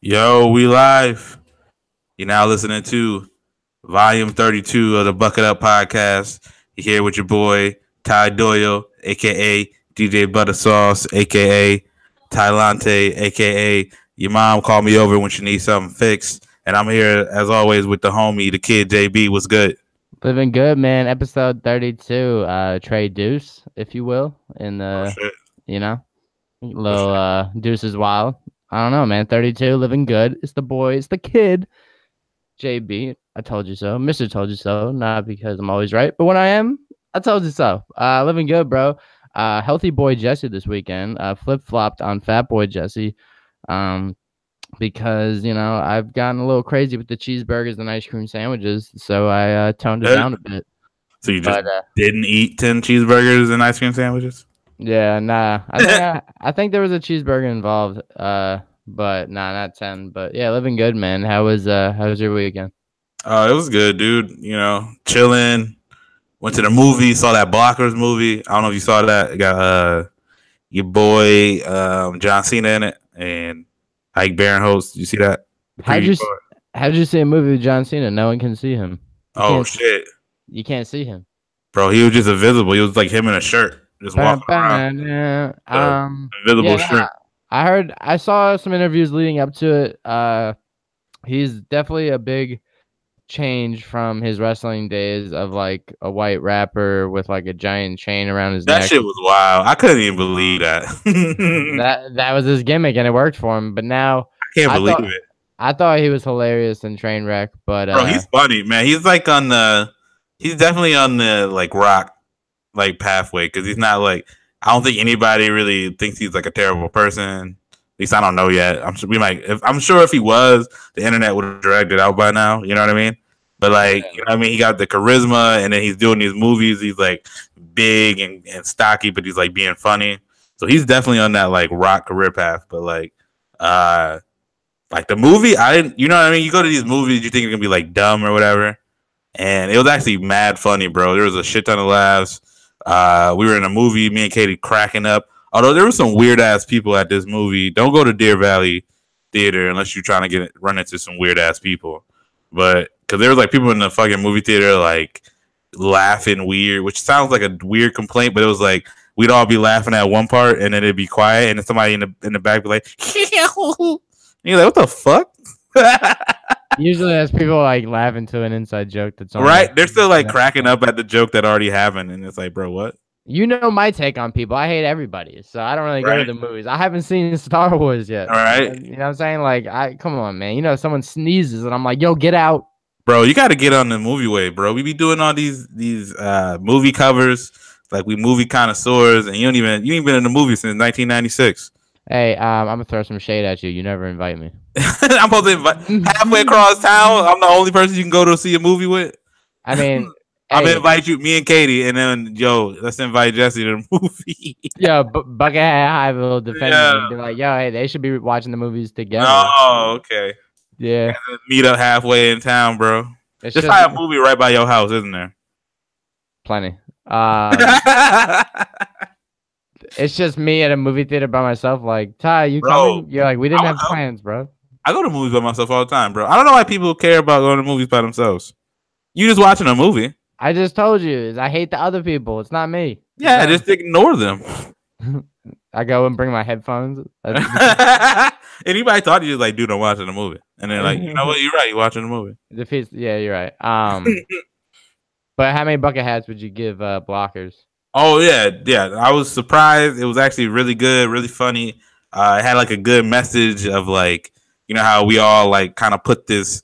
Yo, we live. You're now listening to Volume 32 of the Bucket Up Podcast. You're here with your boy, Ty Doyle, a.k.a. DJ Buttersauce, a.k.a. Tylante, a.k.a. Your mom called me over when she needs something fixed. And I'm here, as always, with the homie, the kid, JB. What's good? Living good, man. Episode 32. Trey Deuce, if you will, in Oh, the shit. Oh, little shit. Deuce is wild. I don't know, man. 32, living good. It's the boy, it's the kid. JB, I told you so. Mr. Told you so. Not because I'm always right, but when I am, I told you so. Living good, bro. Healthy boy Jesse this weekend. Flip flopped on Fat Boy Jesse. Um, because I've gotten a little crazy with the cheeseburgers and ice cream sandwiches, so I toned it down a bit. So you just But didn't eat 10 cheeseburgers and ice cream sandwiches? yeah, nah. I think there was a cheeseburger involved. But nah, not 10. But yeah, living good, man. How was your weekend? It was good, dude. Chilling. Went to the movie, saw that Blockers movie. I don't know if you saw that. It got your boy John Cena in it and Ike Barinholtz. You see that? The How'd preview you for it? how'd you see a movie with John Cena? No one can see him. You Oh can't shit, you can't see him. bro! He was just invisible. He was like him in a shirt, just walking around. Ba-ba-na. The invisible Yeah, shrimp. I saw some interviews leading up to it. He's definitely a big change from his wrestling days of like a white rapper with like a giant chain around his That neck. shit was wild. I couldn't even believe that. I That was his gimmick and it worked for him. But now can't I believe thought it, I thought he was hilarious in Trainwreck, but bro. He's funny, man. He's like on the. He's definitely on the like rock like pathway because he's not like I don't think anybody really thinks he's like a terrible person. At least I don't know yet. I'm sure we might. I'm sure if he was, the internet would have dragged it out by now. You know what I mean? But like, you know what I mean? He got the charisma, and then he's doing these movies. He's like big and stocky, but he's like being funny. So he's definitely on that like rock career path. But like the movie, I didn't. You know what I mean? You go to these movies, you think it's gonna be like dumb or whatever, and it was actually mad funny, bro. There was a shit ton of laughs. We were in a movie, me and Katie cracking up. Although there were some weird ass people at this movie. Don't go to Deer Valley Theater unless you're trying to run into some weird ass people. But because there was like people in the fucking movie theater like laughing weird, which sounds like a weird complaint, but it was like we'd all be laughing at one part and then it'd be quiet, and then somebody in the back be like, and you're like, what the fuck? usually there's people like laughing to an inside joke that's on Right? They're still like cracking up at the joke that already happened, and it's like, bro, what? You know my take on people. I hate everybody, so I don't really go to Right. the movies. I haven't seen Star Wars yet. All right. You know what I'm saying? Like, come on, man. Someone sneezes and I'm like, yo, get out. Bro, you got to get on the movie wave, bro. We be doing all these movie covers, like we movie connoisseurs, and you ain't been in the movie since 1996. Hey, I'm gonna throw some shade at you. You never invite me. I'm supposed to invite halfway across town. I'm the only person you can go to see a movie with. I mean, I'm hey, gonna invite you, me and Katie, and then let's invite Jesse to the movie. yo, Buckethead High will defend me Yeah. and be like, yo, hey, they should be watching the movies together. Oh, okay. Yeah, Meet up halfway in town, bro. it's Just just like a movie right by your house, isn't there? plenty. It's just me at a movie theater by myself. Like, Ty, you Bro, coming? You're like, we didn't have I- plans, bro. I go to movies by myself all the time, bro. I don't know why people care about going to movies by themselves. You just watching a movie. I just told you, is I hate the other people. It's not me. Yeah, It's not- just ignore them. I go and bring my headphones. Anybody thought you was like, dude, I'm watching a movie. And they're like, you know what? You're right. You're watching a movie. Defeats. Yeah, you're right. But how many bucket hats would you give Blockers? Oh, yeah. Yeah. I was surprised. It was actually really good, really funny. It had like a good message of like, you know, how we all like kind of put this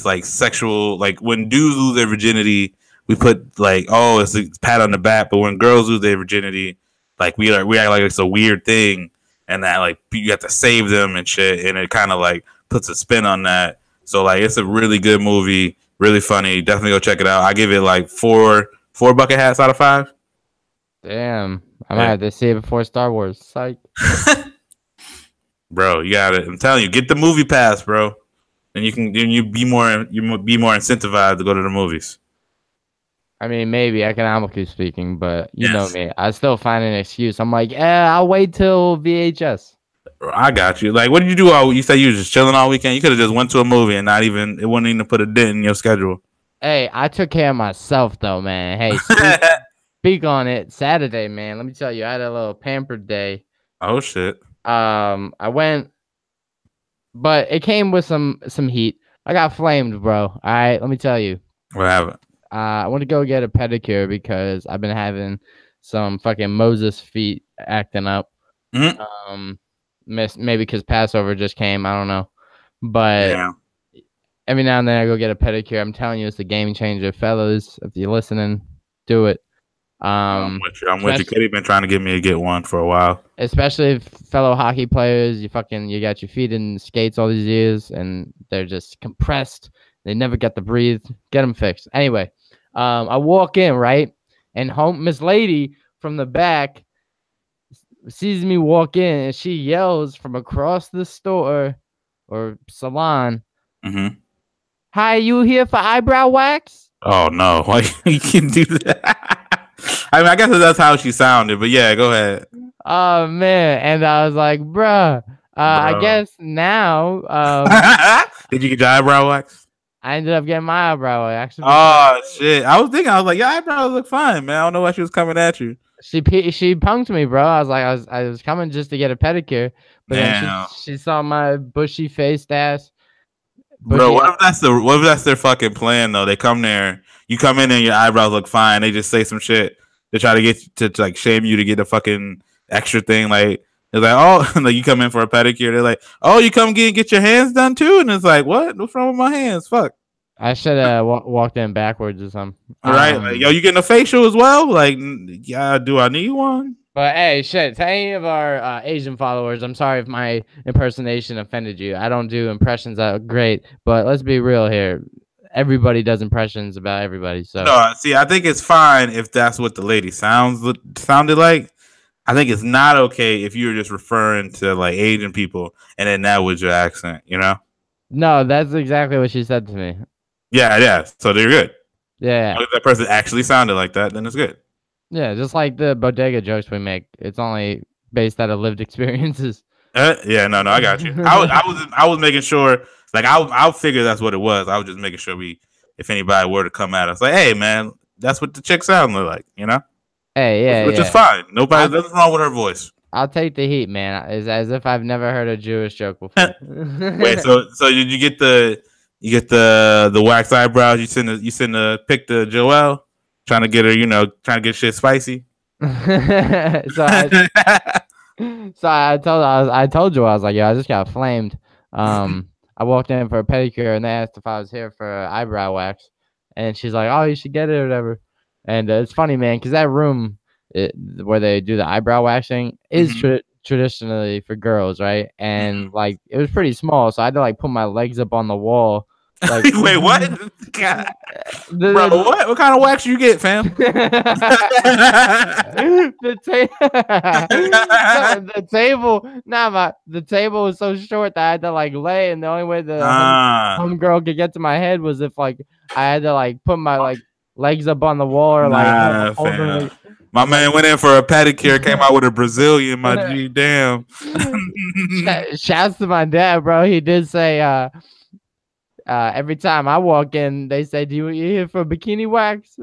like sexual, like when dudes lose their virginity, we put like, oh, it's a pat on the back. But when girls lose their virginity, like we act like it's a weird thing, and that like you have to save them and shit, and it kind of like puts a spin on that. So like it's a really good movie, really funny. Definitely go check it out. I give it like four bucket hats out of 5. Damn, I might have to see it before Star Wars. Psych. Bro, you got it. I'm telling you, get the movie pass, bro. And you be more incentivized to go to the movies. I mean, maybe economically speaking, but you know Yes. me. I still find an excuse. I'm like, I'll wait till VHS. I got you. Like, what did you do all? You said you was just chilling all weekend. You could have just went to a movie and not even it wouldn't even put a dent in your schedule. Hey, I took care of myself though, man. Hey, speak on it. Saturday, man. Let me tell you, I had a little pampered day. Oh shit. I went, but it came with some heat. I got flamed, bro. All right, let me tell you. What happened? I want to go get a pedicure because I've been having some fucking Moses feet acting up. Mhm. Maybe because Passover just came. I don't know, but Yeah. every now and then I go get a pedicure. I'm telling you, it's a game changer, fellas. If you're listening, do it. I'm with you. I'm with you. Kitty been trying to get me to get one for a while. Especially if fellow hockey players, you got your feet in skates all these years and they're just compressed. They never get to breathe. Get them fixed. Anyway, I walk in, right? And Miss Lady from the back sees me walk in and she yells from across the store or salon, Mm-hmm. "Hi, you here for eyebrow wax?" Oh no! Why you can do that? I mean, I guess that's how she sounded, but yeah, go ahead. Oh man, and I was like, "Bruh, I Bro. guess now." Did you get your eyebrow wax? I ended up getting my eyebrow wax. Oh shit! I was thinking, I was like, your eyebrows look fine, man. I don't know why she was coming at you. She punked me, bro. I was like, I was coming just to get a pedicure, but then Damn. she saw my bushy faced ass. Bro, what if that's their fucking plan though? They come there, you come in and your eyebrows look fine. They just say some shit to try to get to like shame you to get a fucking extra thing. Like it's like, oh, like you come in for a pedicure. They're like, oh, you come get your hands done too, and it's like, what? What's wrong with my hands? Fuck. I should have walked in backwards or something. All right, like, yo, you getting a facial as well? Like, yeah, do I need one? But hey, shit, to any of our Asian followers, I'm sorry if my impersonation offended you. I don't do impressions that great, but let's be real here. Everybody does impressions about everybody. So no, see, I think it's fine if that's what the lady sounded like. I think it's not okay if you're just referring to like Asian people and then that was your accent, you know? No, that's exactly what she said to me. Yeah. So they're good. Yeah. If that person actually sounded like that, then it's good. Yeah, just like the bodega jokes we make. It's only based out of lived experiences. Yeah, no, I got you. I was making sure, like I'll figure that's what it was. I was just making sure if anybody were to come at us, like, hey man, that's what the chick sounded like, you know? Hey, yeah, which is fine. Nothing wrong with her voice. I'll take the heat, man. It's as if I've never heard a Jewish joke before. Wait, so did you get the wax eyebrows? You send the pic to Joelle, trying to get her, trying to get shit spicy. So I told you I was like, yo, I just got flamed. I walked in for a pedicure and they asked if I was here for eyebrow wax, and she's like, oh, you should get it or whatever. And it's funny, man, because that room where they do the eyebrow waxing is traditionally for girls, right? And like it was pretty small, so I had to like put my legs up on the wall. Like, wait, what? Bro, what kind of wax you get, fam? the table was so short that I had to like lay, and the only way the homegirl could get to my head was if like I had to like put my like legs up on the wall or like hold my man went in for a pedicure, came out with a Brazilian. My G, damn. Shouts to my dad, bro. He did say every time I walk in, they say, "Do you here for bikini wax?"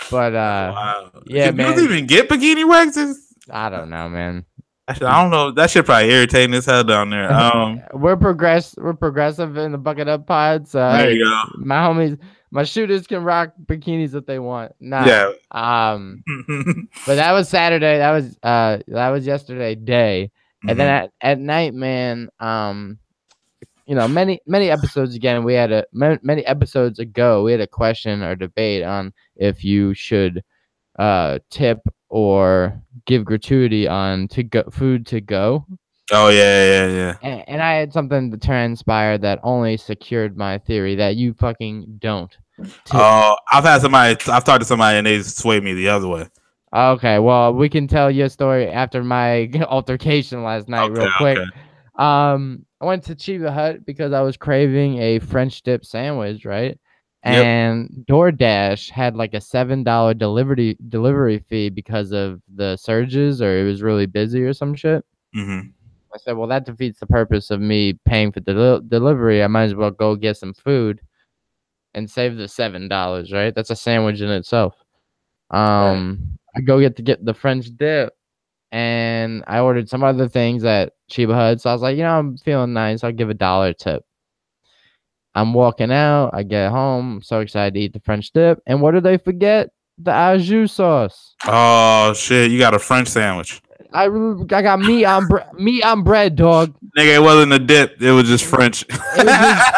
But wow. Yeah, man. You even get bikini waxes? I don't know, man. I don't know. That shit probably irritating as hell down there. We're progressive in the Bucket Up Pod. So there you go. My homies, my shooters can rock bikinis if they want. Nah. Yeah. But that was Saturday. That was yesterday day, and then at night, man. Many episodes again. Many episodes ago, we had a question or debate on if you should tip or give gratuity on food to go. Oh yeah. And I had something to transpire that only secured my theory that you fucking don't. Oh, I've talked to somebody and they swayed me the other way. Okay, well, we can tell your story after my altercation last night real quick. Okay. I went to Chivas Hut because I was craving a French dip sandwich, right? Yep. and DoorDash had like a $7 delivery fee because of the surges, or it was really busy or some shit. Mm-hmm. I said, well, that defeats the purpose of me paying for the delivery. I might as well go get some food and save the $7, right? That's a sandwich in itself. Right. I go get the French dip, and I ordered some other things at Chiba Hut. So I was like, I'm feeling nice. I'll give $1 tip. I'm walking out. I get home. I'm so excited to eat the French dip. And what did they forget? The au jus sauce. Oh shit! You got a French sandwich. I got meat on bread, dog. Nigga, it wasn't a dip. It was just French. It was just,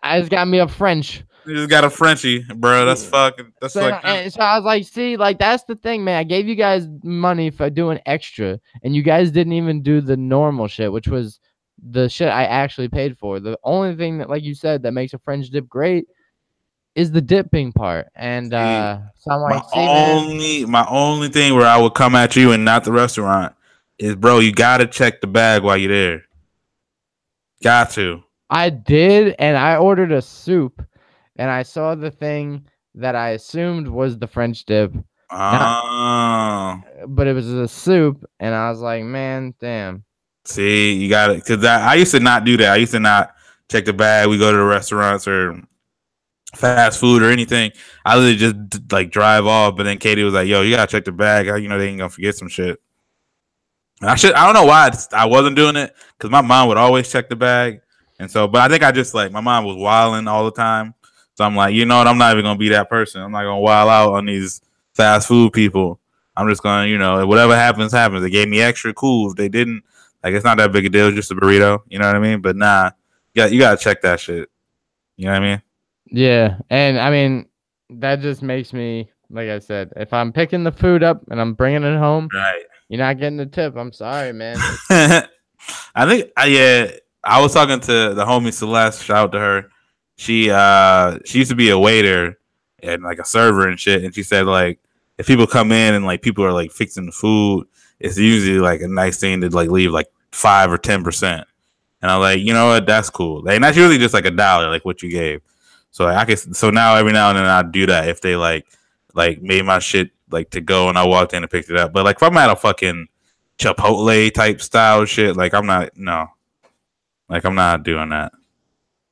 I just got me a French. You just got a Frenchie, bro. That's fucking. That's So, like. and so I was like, see, like that's the thing, man. I gave you guys money for doing extra, and you guys didn't even do the normal shit, which was the shit I actually paid for. The only thing that, like you said, that makes a French dip great is the dipping part. And See, so I'm my like, see, man, my only thing where I would come at you and not the restaurant is, bro, you gotta check the bag while you're there. Got to. I did, and I ordered a soup, and I saw the thing that I assumed was the French dip. Oh. But it was a soup, and I was like, man, damn. See, you got it. Because I used to not do that. I used to not check the bag. We go to the restaurants or fast food or anything. I literally just like drive off. But then Katie was like, yo, you got to check the bag. They ain't going to forget some shit. And I don't know why I wasn't doing it. Because my mom would always check the bag. And so, but I think I just like, my mom was wilding all the time. So I'm like, you know what? I'm not even going to be that person. I'm not going to wild out on these fast food people. I'm just going to, whatever happens, happens. They gave me extra, cool. If they didn't, like, it's not that big a deal. It's just a burrito. You know what I mean? But nah, you got to check that shit. You know what I mean? Yeah. And I mean, that just makes me, like I said, if I'm picking the food up and I'm bringing it home, right, you're not getting the tip. I'm sorry, man. I think, I was talking to the homie Celeste. Shout out to her. She used to be a waiter and like a server and shit. And she said, like, if people come in and like people are like fixing the food, it's usually like a nice thing to like leave like 5 or 10%. And I'm like, you know what? That's cool. Like, and that's usually just like $1, like what you gave. So like, so now every now and then I do that if they like made my shit like to go and I walked in and picked it up. But like if I'm at a fucking Chipotle type style shit, like I'm not doing that.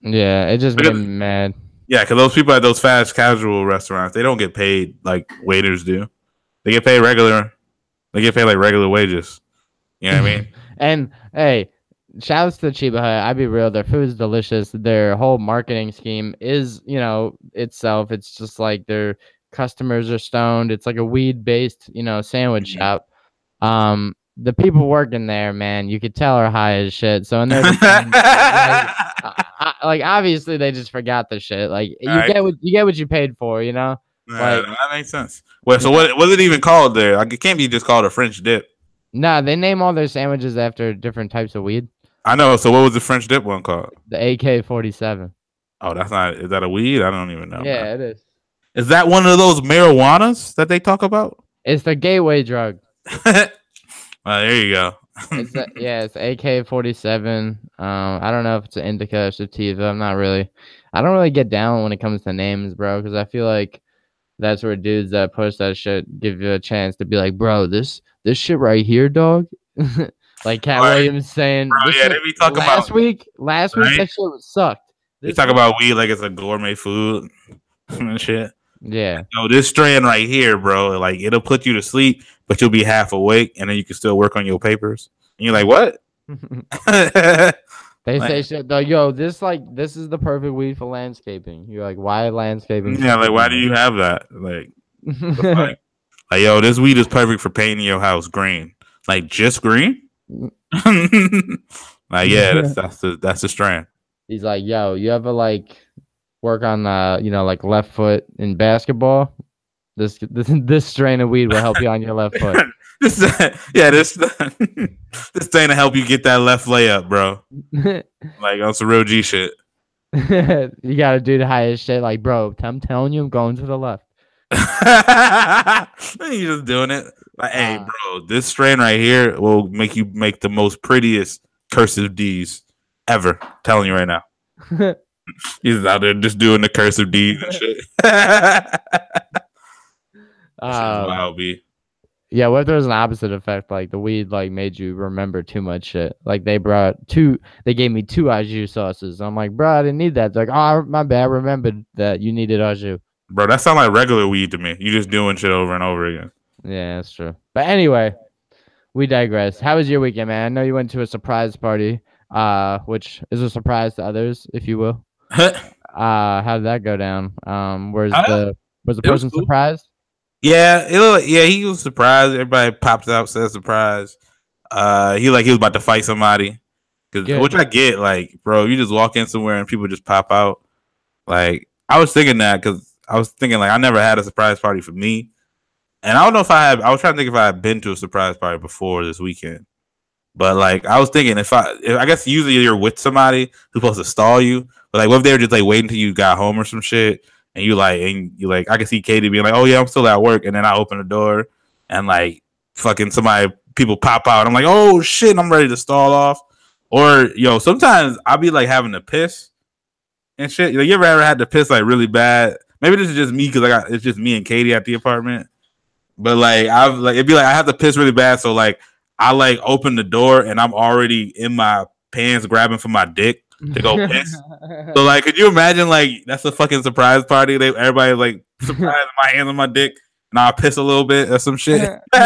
Yeah, it just made me mad. Yeah, because those people at those fast casual restaurants, they don't get paid like waiters do. They get paid regular. They get paid like regular wages. You know what I mean? And hey, shouts to Chiba Hut. I be real, their food is delicious. Their whole marketing scheme is, itself. It's just like their customers are stoned. It's like a weed based, sandwich shop. The people working there, man, you could tell are high as shit. So in their defense, like obviously they just forgot the shit. Like you get what you paid for, Like, that makes sense. Well, so what was it even called there? Like, it can't be just called a French dip. Nah, they name all their sandwiches after different types of weed. I know. So what was the French dip one called? The AK-47. Oh, that's not. Is that a weed? I don't even know. Yeah, man. it is. Is that one of those marijuanas that they talk about? It's the gateway drug. There you go. It's AK-47. I don't know if it's an indica or sativa. I don't really get down when it comes to names, bro, because I feel like that's where dudes that post that shit give you a chance to be like, bro, this shit right here, dog. Like Cat Williams saying, bro, yeah, they be talking last week that shit sucked. They talk about weed like it's a gourmet food and shit. Yeah. No, this strand right here, bro, like it'll put you to sleep, but you'll be half awake, and then you can still work on your papers. And you're like, what? They say shit though. Yo, this is the perfect weed for landscaping. You're like, why landscaping? Yeah, like why do you have that? Like, like yo, this weed is perfect for painting your house green. Like just green? Like yeah, that's the strand. He's like, yo, you ever like work on like left foot in basketball? This strain of weed will help you on your left foot. this thing to help you get that left layup, bro. Like on some real G shit. You gotta do the highest shit, like, bro. I'm telling you, I'm going to the left. You're just doing it. Like, hey, bro, this strain right here will make you make the most prettiest cursive D's ever. I'm telling you right now. He's out there just doing the cursive deeds and shit. That's wild, B. Yeah, what if there was an opposite effect? Like the weed like made you remember too much shit. Like they gave me 2 au jus sauces. I'm like, bro, I didn't need that. They're like, oh, my bad. I remembered that you needed au jus. Bro, that sounds like regular weed to me. You just doing shit over and over again. Yeah, that's true. But anyway, we digress. How was your weekend, man? I know you went to a surprise party, which is a surprise to others, if you will. How did that go down? Was the person cool. surprised? Yeah, he was surprised. Everybody pops out, says surprise. He was about to fight somebody. Which I get, like, bro, you just walk in somewhere and people just pop out. Like, I was thinking that because I was thinking, like, I never had a surprise party for me. And I don't know if I was trying to think if I had been to a surprise party before this weekend. But, like, I was thinking if I guess usually you're with somebody who's supposed to stall you. But, like, what if they were just, like, waiting until you got home or some shit? And you like, I can see Katie being like, oh, yeah, I'm still at work. And then I open the door and, like, fucking people pop out. I'm like, oh, shit, I'm ready to stall off. Or, sometimes I'll be, like, having to piss and shit. You ever had to piss, like, really bad? Maybe this is just me because it's just me and Katie at the apartment. But, like, it'd be like I have to piss really bad. So, like, I, like, open the door and I'm already in my pants grabbing for my dick to go piss. So, like, could you imagine, like, that's a fucking surprise party? Everybody, like, surprised my hands on my dick and I'll piss a little bit or some shit. I'm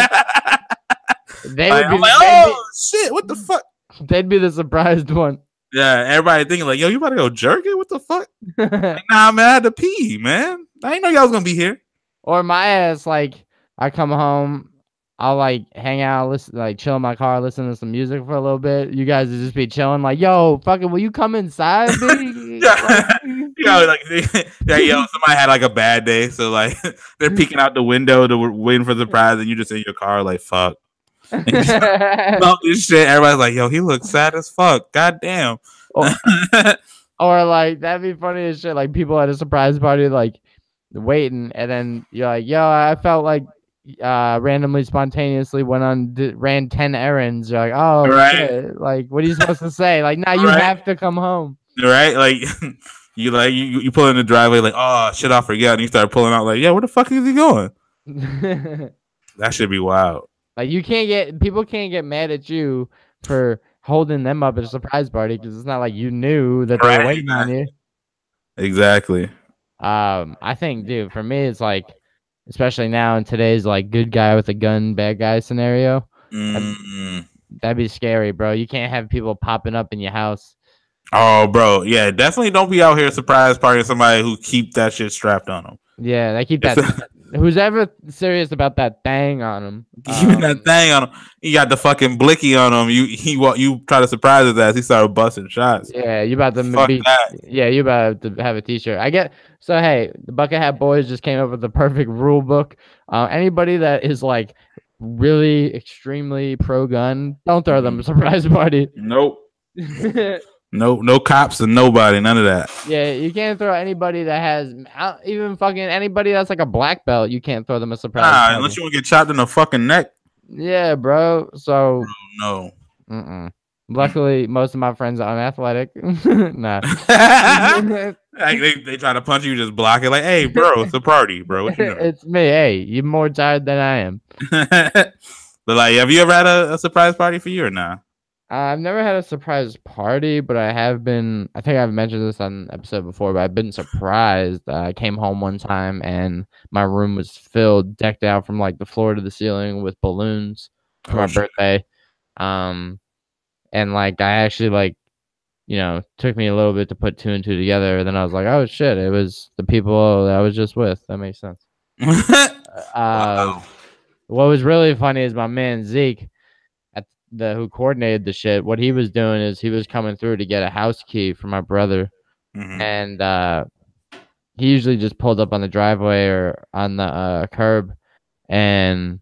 like, oh, shit, what the fuck? They'd be the surprised one. Yeah, everybody thinking, like, yo, you about to go jerk it? What the fuck? Like, nah, man, I had to pee, man. I didn't know y'all was going to be here. Or my ass, like, I come home, I'll, like, hang out, chill in my car, listen to some music for a little bit. You guys would just be chilling, like, yo, fucking, will you come inside, baby? Somebody had, like, a bad day. So, like, they're peeking out the window waiting for the surprise, and you just in your car, like, fuck. About this shit. Everybody's like, yo, he looks sad as fuck. God damn. Or like, that'd be funny as shit. Like, people at a surprise party, like, waiting, and then you're like, yo, I felt like randomly, spontaneously ran 10 errands. You're like, oh, right. Shit. Like, what are you supposed to say? Like, nah, you have to come home. Right? Like, you pull in the driveway, like, oh, shit, I forgot. And you start pulling out, like, yeah, where the fuck is he going? That should be wild. Like, people can't get mad at you for holding them up at a surprise party because it's not like you knew that they were waiting on you. Exactly. I think, dude, for me, it's like, especially now in today's like good guy with a gun, bad guy scenario, that'd be scary, bro. You can't have people popping up in your house. Oh, bro, yeah, definitely don't be out here surprise partying somebody who keep that shit strapped on them. Yeah, they keep that. Who's ever serious about that thing on him? Keeping that thing on him. He got the fucking blicky on him. You try to surprise his ass. He started busting shots. Yeah, you about to you about to have a t-shirt. I get so. Hey, the Bucket Hat Boys just came up with the perfect rule book. Anybody that is like really extremely pro gun, don't throw them a surprise party. Nope. No cops and nobody, none of that. Yeah, you can't throw anybody that has even fucking anybody that's like a black belt. You can't throw them a surprise. Nah, unless you want to get chopped in the fucking neck. Yeah, bro. So no. Luckily, most of my friends are unathletic. Nah. Like they try to punch you, just block it. Like, hey, bro, it's a party, bro. What you know? It's me. Hey, you're more tired than I am. But like, have you ever had a surprise party for you or not? I've never had a surprise party, but I have been. I think I've mentioned this on an episode before, but I've been surprised. I came home one time and my room was filled, decked out from like the floor to the ceiling with balloons for my birthday. And like I actually like, took me a little bit to put 2 and 2 together. Then I was like, oh shit, it was the people that I was just with. That makes sense. Wow. What was really funny is my man Zeke, who coordinated the shit. What he was doing is he was coming through to get a house key for my brother, and he usually just pulled up on the driveway or on the curb, and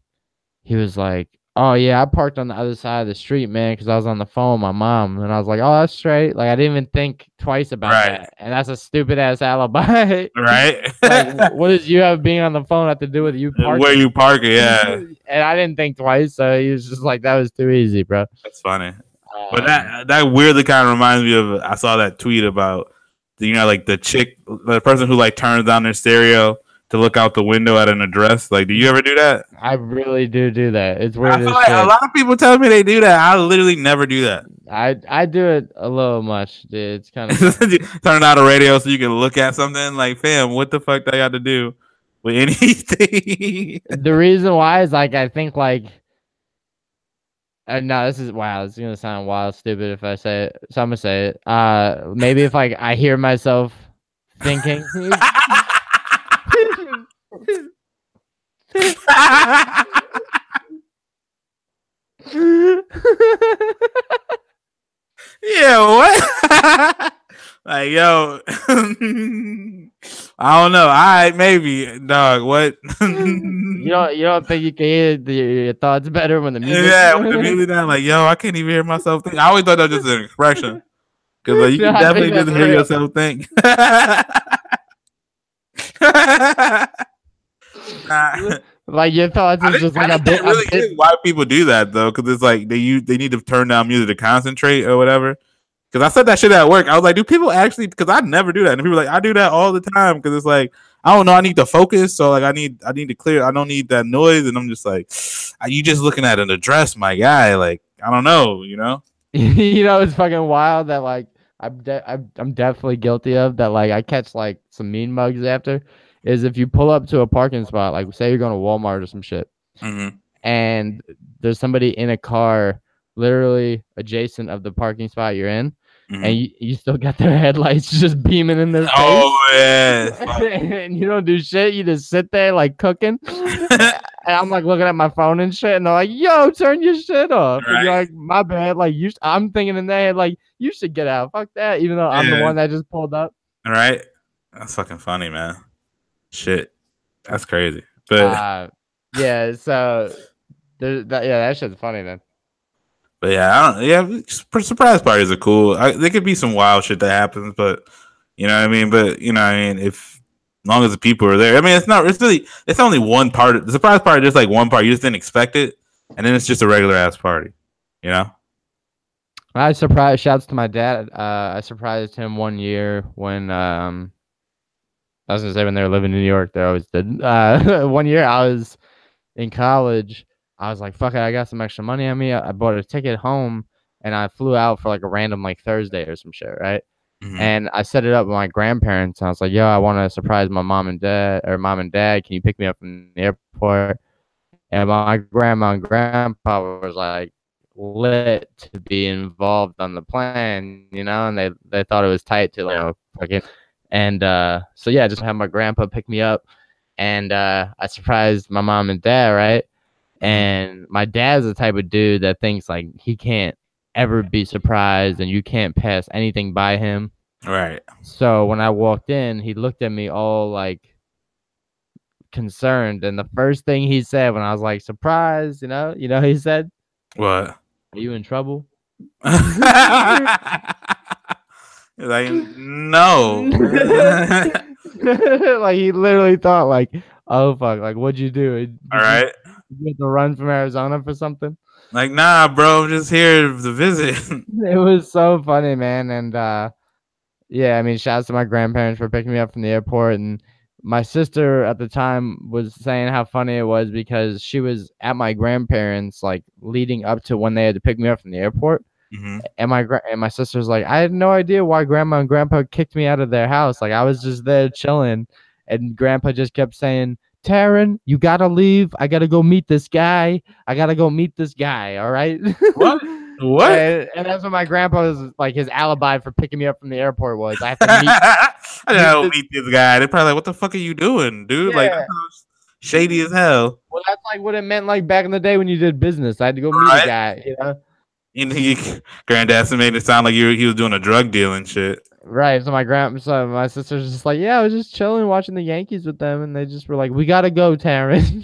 he was like, oh yeah, I parked on the other side of the street, man, because I was on the phone with my mom. And I was like, oh, that's straight. Like, I didn't even think twice about that. And that's a stupid ass alibi. Right. Like, what does you have being on the phone have to do with you parking? Where you park it, yeah. And I didn't think twice, so he was just like, that was too easy, bro. That's funny. But that weirdly kind of reminds me of, I saw that tweet about you know, like the person who like turns down their stereo to look out the window at an address. Like, do you ever do that? I really do that. It's weird I feel as like shit. a lot of people tell me they do that. I literally never do that. I do it a little much, dude. It's kind of turn out a radio so you can look at something. Like, fam, what the fuck do I got to do with anything? the reason why is like I think like no, this is wow. It's gonna sound wild, stupid if I say it. So I'm gonna say it. Maybe if like I hear myself thinking. Yeah, what? Like, yo, I don't know. All right, maybe, dog. What? you don't think you can hear your thoughts better when the music? Yeah, with the music down. Like, yo, I can't even hear myself think. I always thought that was just an expression, because like, you can definitely just hear yourself think. Like your thoughts is just like a bit. Really is why people do that though, because it's like they need to turn down music to concentrate or whatever. Because I said that shit at work. I was like, do people actually? Because I never do that, and people are like, I do that all the time. Because it's like, I don't know, I need to focus, so like I need to clear. I don't need that noise, and I'm just like, you just looking at an address, my guy. Like, I don't know, you know. You know, it's fucking wild that like I'm definitely guilty of that. Like I catch like some mean mugs after. Is if you pull up to a parking spot, like say you're going to Walmart or some shit, and there's somebody in a car literally adjacent of the parking spot you're in, and you still got their headlights just beaming in their face. Oh, yeah. And you don't do shit. You just sit there like cooking. And I'm like looking at my phone and shit, and they're like, yo, turn your shit off. Right. And you're like, my bad. Like, I'm thinking in their head, like, you should get out. Fuck that. Even though I'm the one that just pulled up. All right. That's fucking funny, man. Shit, that's crazy. But yeah, so that shit's funny, man. But yeah, surprise parties are cool. There could be some wild shit that happens, but you know what I mean. But you know what I mean, as long as the people are there. I mean, it's only one part. The surprise party is like one part. You just didn't expect it, and then it's just a regular ass party. You know. Shouts to my dad. I surprised him one year when I was gonna say when they were living in New York, they always did. 1 year I was in college. I was like, fuck it, I got some extra money on me. I bought a ticket home and I flew out for like a random like Thursday or some shit, right? And I set it up with my grandparents. And I was like, yo, I want to surprise my mom and dad. Can you pick me up from the airport? And my grandma and grandpa was like lit to be involved on the plan, you know, and they thought it was tight to, you know, fucking. And so yeah, just have my grandpa pick me up, and I surprised my mom and dad, right? And my dad's the type of dude that thinks like he can't ever be surprised, and you can't pass anything by him. Right. So when I walked in, he looked at me all like concerned, and the first thing he said when I was like surprised, you know, he said, "What? Are you in trouble?" Like, no. Like he literally thought like, oh fuck, like what'd you do? All right. You had to run from Arizona for something? Like, nah, bro, I'm just here to visit. It was so funny, man. And yeah, I mean, shouts to my grandparents for picking me up from the airport. And my sister at the time was saying how funny it was because she was at my grandparents like leading up to when they had to pick me up from the airport. And my sister's like, I had no idea why grandma and grandpa kicked me out of their house. Like I was just there chilling, and grandpa just kept saying, Taryn, you gotta leave. I gotta go meet this guy. All right. What? What? And that's what my grandpa was like. His alibi for picking me up from the airport was I have to meet. I gotta meet this guy. They're probably like, what the fuck are you doing, dude? Yeah. Like that sounds shady as hell. Well, that's like what it meant like back in the day when you did business. I had to go meet a guy, you know. Granddad made it sound like he was doing a drug deal and shit. Right. So my sister's just like, yeah, I was just chilling watching the Yankees with them, and they just were like, we gotta go, Taryn.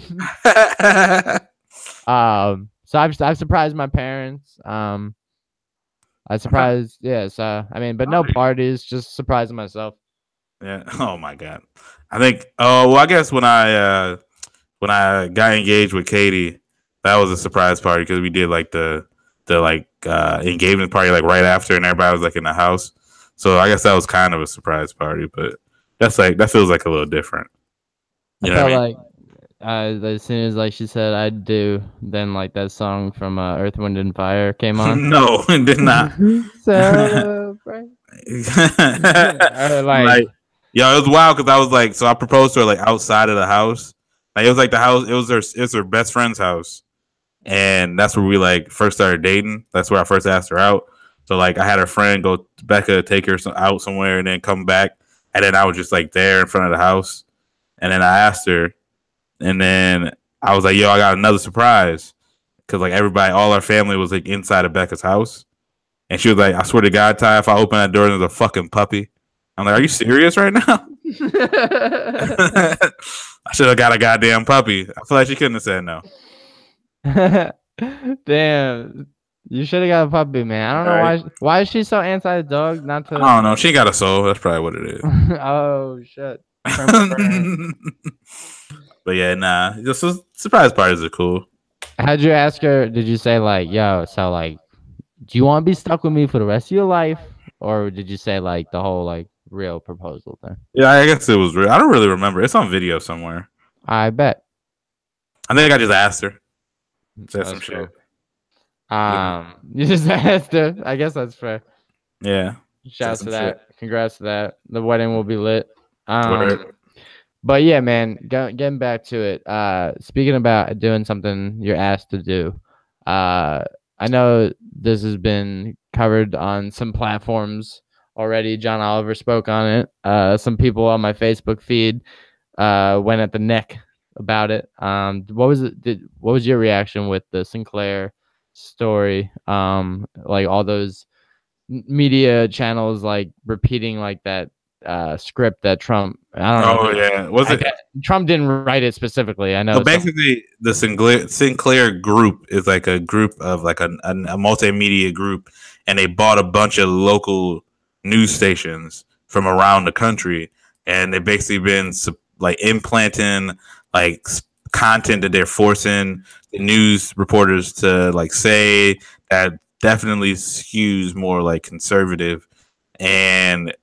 So I've surprised my parents. I surprised, So I mean, but no parties, just surprising myself. Yeah. Oh my god. I think. Oh well, I guess when I got engaged with Katie, that was a surprise party because we did like the engagement party like right after, and everybody was like in the house. So I guess that was kind of a surprise party, but that feels like a little different. You I know felt what I mean? like as soon as like she said I do, then like that song from Earth, Wind and Fire came on. No, it did not. Celebrate. Like Like, yo, it was wild because I was like, so I proposed to her like outside of the house. Like it was like the house. It was her best friend's house, and that's where we like first started dating. That's where I first asked her out. So like I had her friend go Becca take her out somewhere and then come back, and then I was just like there in front of the house, and then I asked her, and then I was like, yo, I got another surprise because like everybody, all our family was like inside of Becca's house. And she was like, I swear to God, Ty, if I open that door, there's a fucking puppy. I'm like, are you serious right now? I should have got a goddamn puppy. I feel like she couldn't have said no. Damn. You should have got a puppy, man. I don't know why is she so anti the dog? Not to I don't know. She got a soul. That's probably what it is. Oh shit. But yeah, nah. Just surprise parties are cool. How'd you ask her? Did you say like, yo, so like, do you want to be stuck with me for the rest of your life? Or did you say like the whole like real proposal thing? Yeah, I guess it was real. I don't really remember. It's on video somewhere. I bet. I think I just asked her. Said some That's shit. cool. You just asked her. I guess that's fair. Yeah. Shouts some to that. Congrats to that. The wedding will be lit. Word. But yeah, man, getting back to it. Speaking about doing something you're asked to do. I know this has been covered on some platforms already. John Oliver spoke on it. Some people on my Facebook feed went at the neck about it. What was it? What was your reaction with the Sinclair story? Like all those media channels like repeating like that script that Trump. I don't know. Oh yeah, was it? Trump didn't write it specifically. I know. So basically, the Sinclair group is like a group of like a multimedia group, and they bought a bunch of local news stations from around the country, and they basically been like implanting like content that they're forcing the news reporters to like say that definitely skews more like conservative, and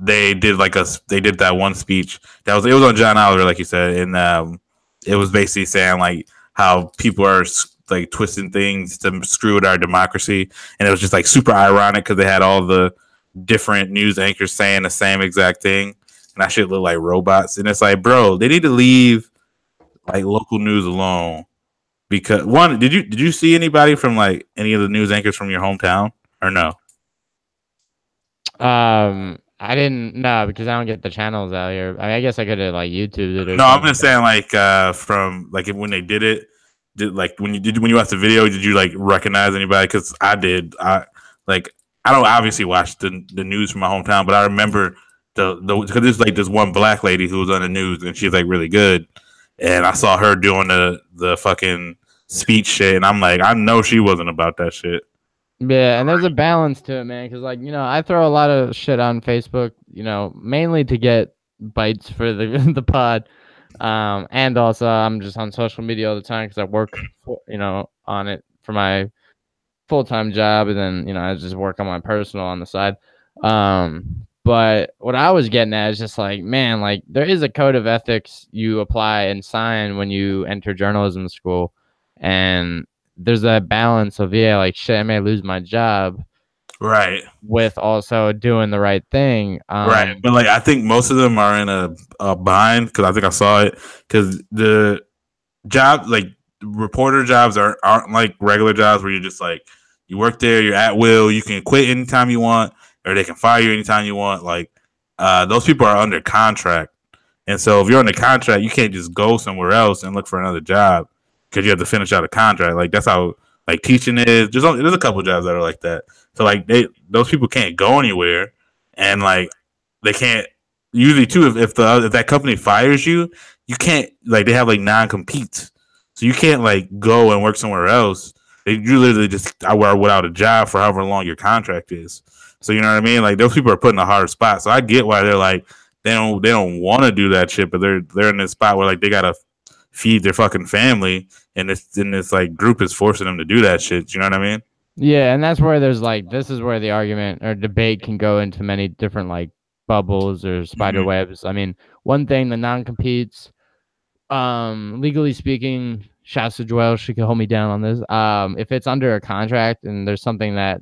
they did that one speech it was on John Oliver, like you said, and it was basically saying like how people are like twisting things to screw with our democracy, and it was just like super ironic because they had all the different news anchors saying the same exact thing, and that shit look like robots, and it's like, bro, they need to leave like local news alone. Because one, did you see anybody from like any of the news anchors from your hometown or no? I didn't know because I don't get the channels out here. I mean, I guess I could have like YouTubed it. No, I'm just saying like from like when they did it, like when you watched the video, did you like recognize anybody? Because I did. I don't obviously watch the news from my hometown, but I remember because there's like this one black lady who was on the news and she's like really good, and I saw her doing the fucking speech shit, and I'm like, I know she wasn't about that shit. Yeah, and there's a balance to it, man, because like, you know, I throw a lot of shit on Facebook, you know, mainly to get bites for the the pod, and also I'm just on social media all the time because I work on it for my full-time job, and then, you know, I just work on my personal on the side. But what I was getting at is just like, man, like there is a code of ethics you apply and sign when you enter journalism school, and there's that balance of, yeah, like shit, I may lose my job, right, with also doing the right thing, right. But like I think most of them are in a bind because I think I saw it because the job, like reporter jobs, aren't like regular jobs where you're just like you work there, you're at will, you can quit anytime you want, or they can fire you anytime you want. Like those people are under contract, and so if you're under contract, you can't just go somewhere else and look for another job because you have to finish out a contract. Like that's how like teaching is. There's a couple jobs that are like that. So like those people can't go anywhere, and like they can't usually too. If that company fires you, you can't like they have like non-competes, so you can't like go and work somewhere else. You literally just are without a job for however long your contract is. So you know what I mean? Like those people are put in a hard spot. So I get why they're like they don't want to do that shit, but they're in this spot where like they gotta feed their fucking family, and this like group is forcing them to do that shit. You know what I mean? Yeah, and that's where there's like this is where the argument or debate can go into many different like bubbles or spider Mhm. webs. I mean, one thing the non-competes, legally speaking, shouts to Joel, she could hold me down on this. If it's under a contract and there's something that,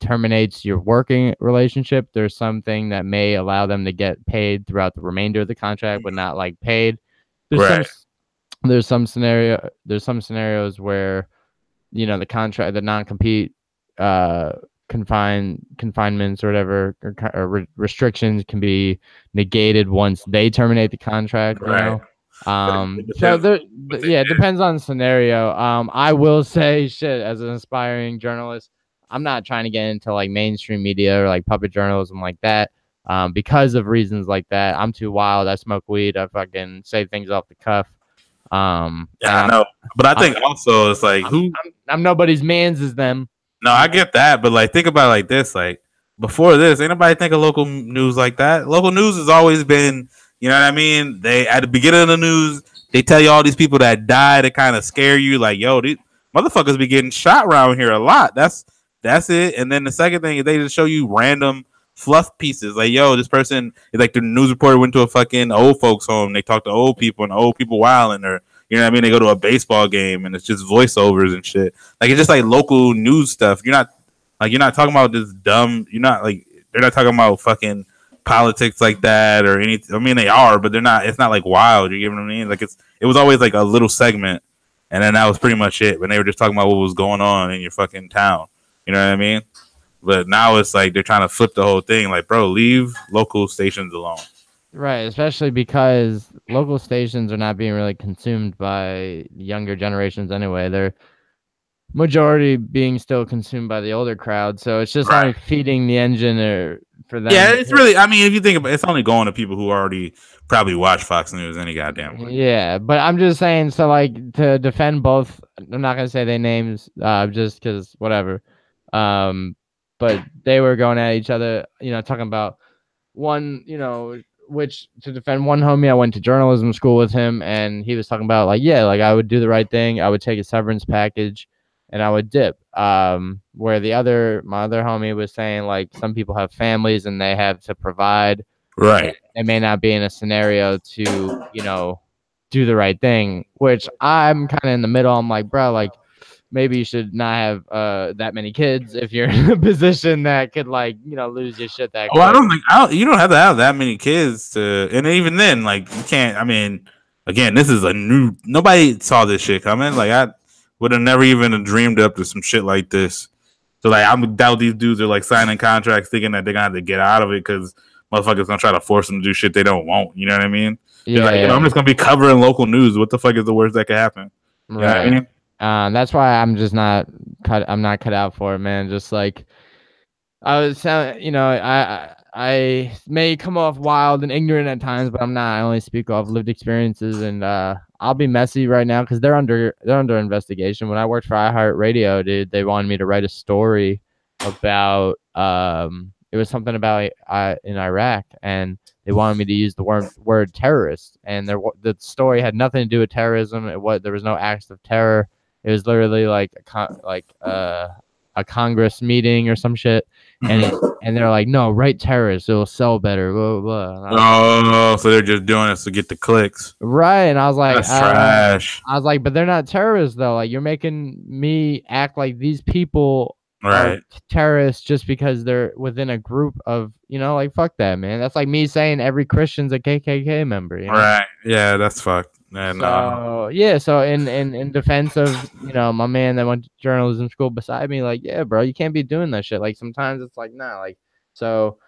terminates your working relationship, there's something that may allow them to get paid throughout the remainder of the contract, but not like paid. There's some Right. s- there's some scenarios where the contract, the non-compete, confinements or whatever, restrictions can be negated once they terminate the contract. Right. But it So depends there, what they yeah, it did. depends on the scenario. I will say, shit, as an aspiring journalist, I'm not trying to get into like mainstream media or like puppet journalism like that. Because of reasons like that, I'm too wild. I smoke weed. I fucking say things off the cuff. Yeah, I And know. But I I'm think also it's like I'm who. I'm nobody's man's as them. No, I get that, but like think about it like this: like before this, ain't nobody think of local news like that. Local news has always been, you know what I mean? They at the beginning of the news, they tell you all these people that died to kind of scare you, like, yo, these motherfuckers be getting shot around here a lot. That's it. And then the second thing is they just show you random fluff pieces, like, yo, this person, like the news reporter went to a fucking old folks home. They talk to old people and old people wilding, or you know what I mean? They go to a baseball game and it's just voiceovers and shit. Like it's just like local news stuff. You're not talking about this dumb. You're not like they're not talking about fucking politics like that or anything. I mean they are, but they're not. It's not like wild. You get what I mean? Like it was always like a little segment, and then that was pretty much it. When they were just talking about what was going on in your fucking town. You know what I mean? But now it's like they're trying to flip the whole thing. Like, bro, leave local stations alone. Right, especially because local stations are not being really consumed by younger generations anyway. They're majority being still consumed by the older crowd, so it's just only Right. feeding the engine or for Yeah, them. it's really. I mean, if you think about it, it's only going to people who already probably watch Fox News any goddamn way. Yeah, but I'm just saying, so like to defend both, I'm not gonna say their names, just because whatever. Um, but they were going at each other, talking about one, which to defend one homie, I went to journalism school with him, and he was talking about like, yeah, like I would do the right thing, I would take a severance package, and I would dip. Where my other homie was saying like some people have families and they have to provide. Right. They may not be in a scenario to, do the right thing, which I'm kind of in the middle. I'm like, bro, like maybe you should not have that many kids if you're in a position that could like, lose your shit that Well, I quick. don't think you don't have to have that many kids to, and even then, like you can't. I mean, again, this is a new. Nobody saw this shit coming. Like I would have never even dreamed up to some shit like this. So like, I doubt these dudes are like signing contracts thinking that they're gonna have to get out of it because motherfuckers gonna try to force them to do shit they don't want. You know what I mean? They're like, Yeah, I'm just gonna be covering local news. What the fuck is the worst that could happen? You know what I right. mean? That's why I'm just not cut. I'm not cut out for it, man. Just like I was telling, I may come off wild and ignorant at times, but I'm not. I only speak off lived experiences, and I'll be messy right now because they're under investigation. When I worked for iHeartRadio, dude, they wanted me to write a story about it was something about in Iraq, and they wanted me to use the word terrorist, and the story had nothing to do with terrorism. There was no acts of terror. It was literally like a Congress meeting or some shit, and they're like, no, write terrorist, it'll sell better, blah blah blah. Oh, so they're just doing this to get the clicks. Right, and I was like, That's trash. but they're not terrorists though. Like you're making me act like these people are Right. terrorists just because they're within a group of, like fuck that, man. That's like me saying every Christian's a KKK member. Right. Yeah, that's fucked. And So yeah, so in defense of my man that went to journalism school beside me, like yeah, bro, you can't be doing that shit. Like sometimes it's like nah, like so,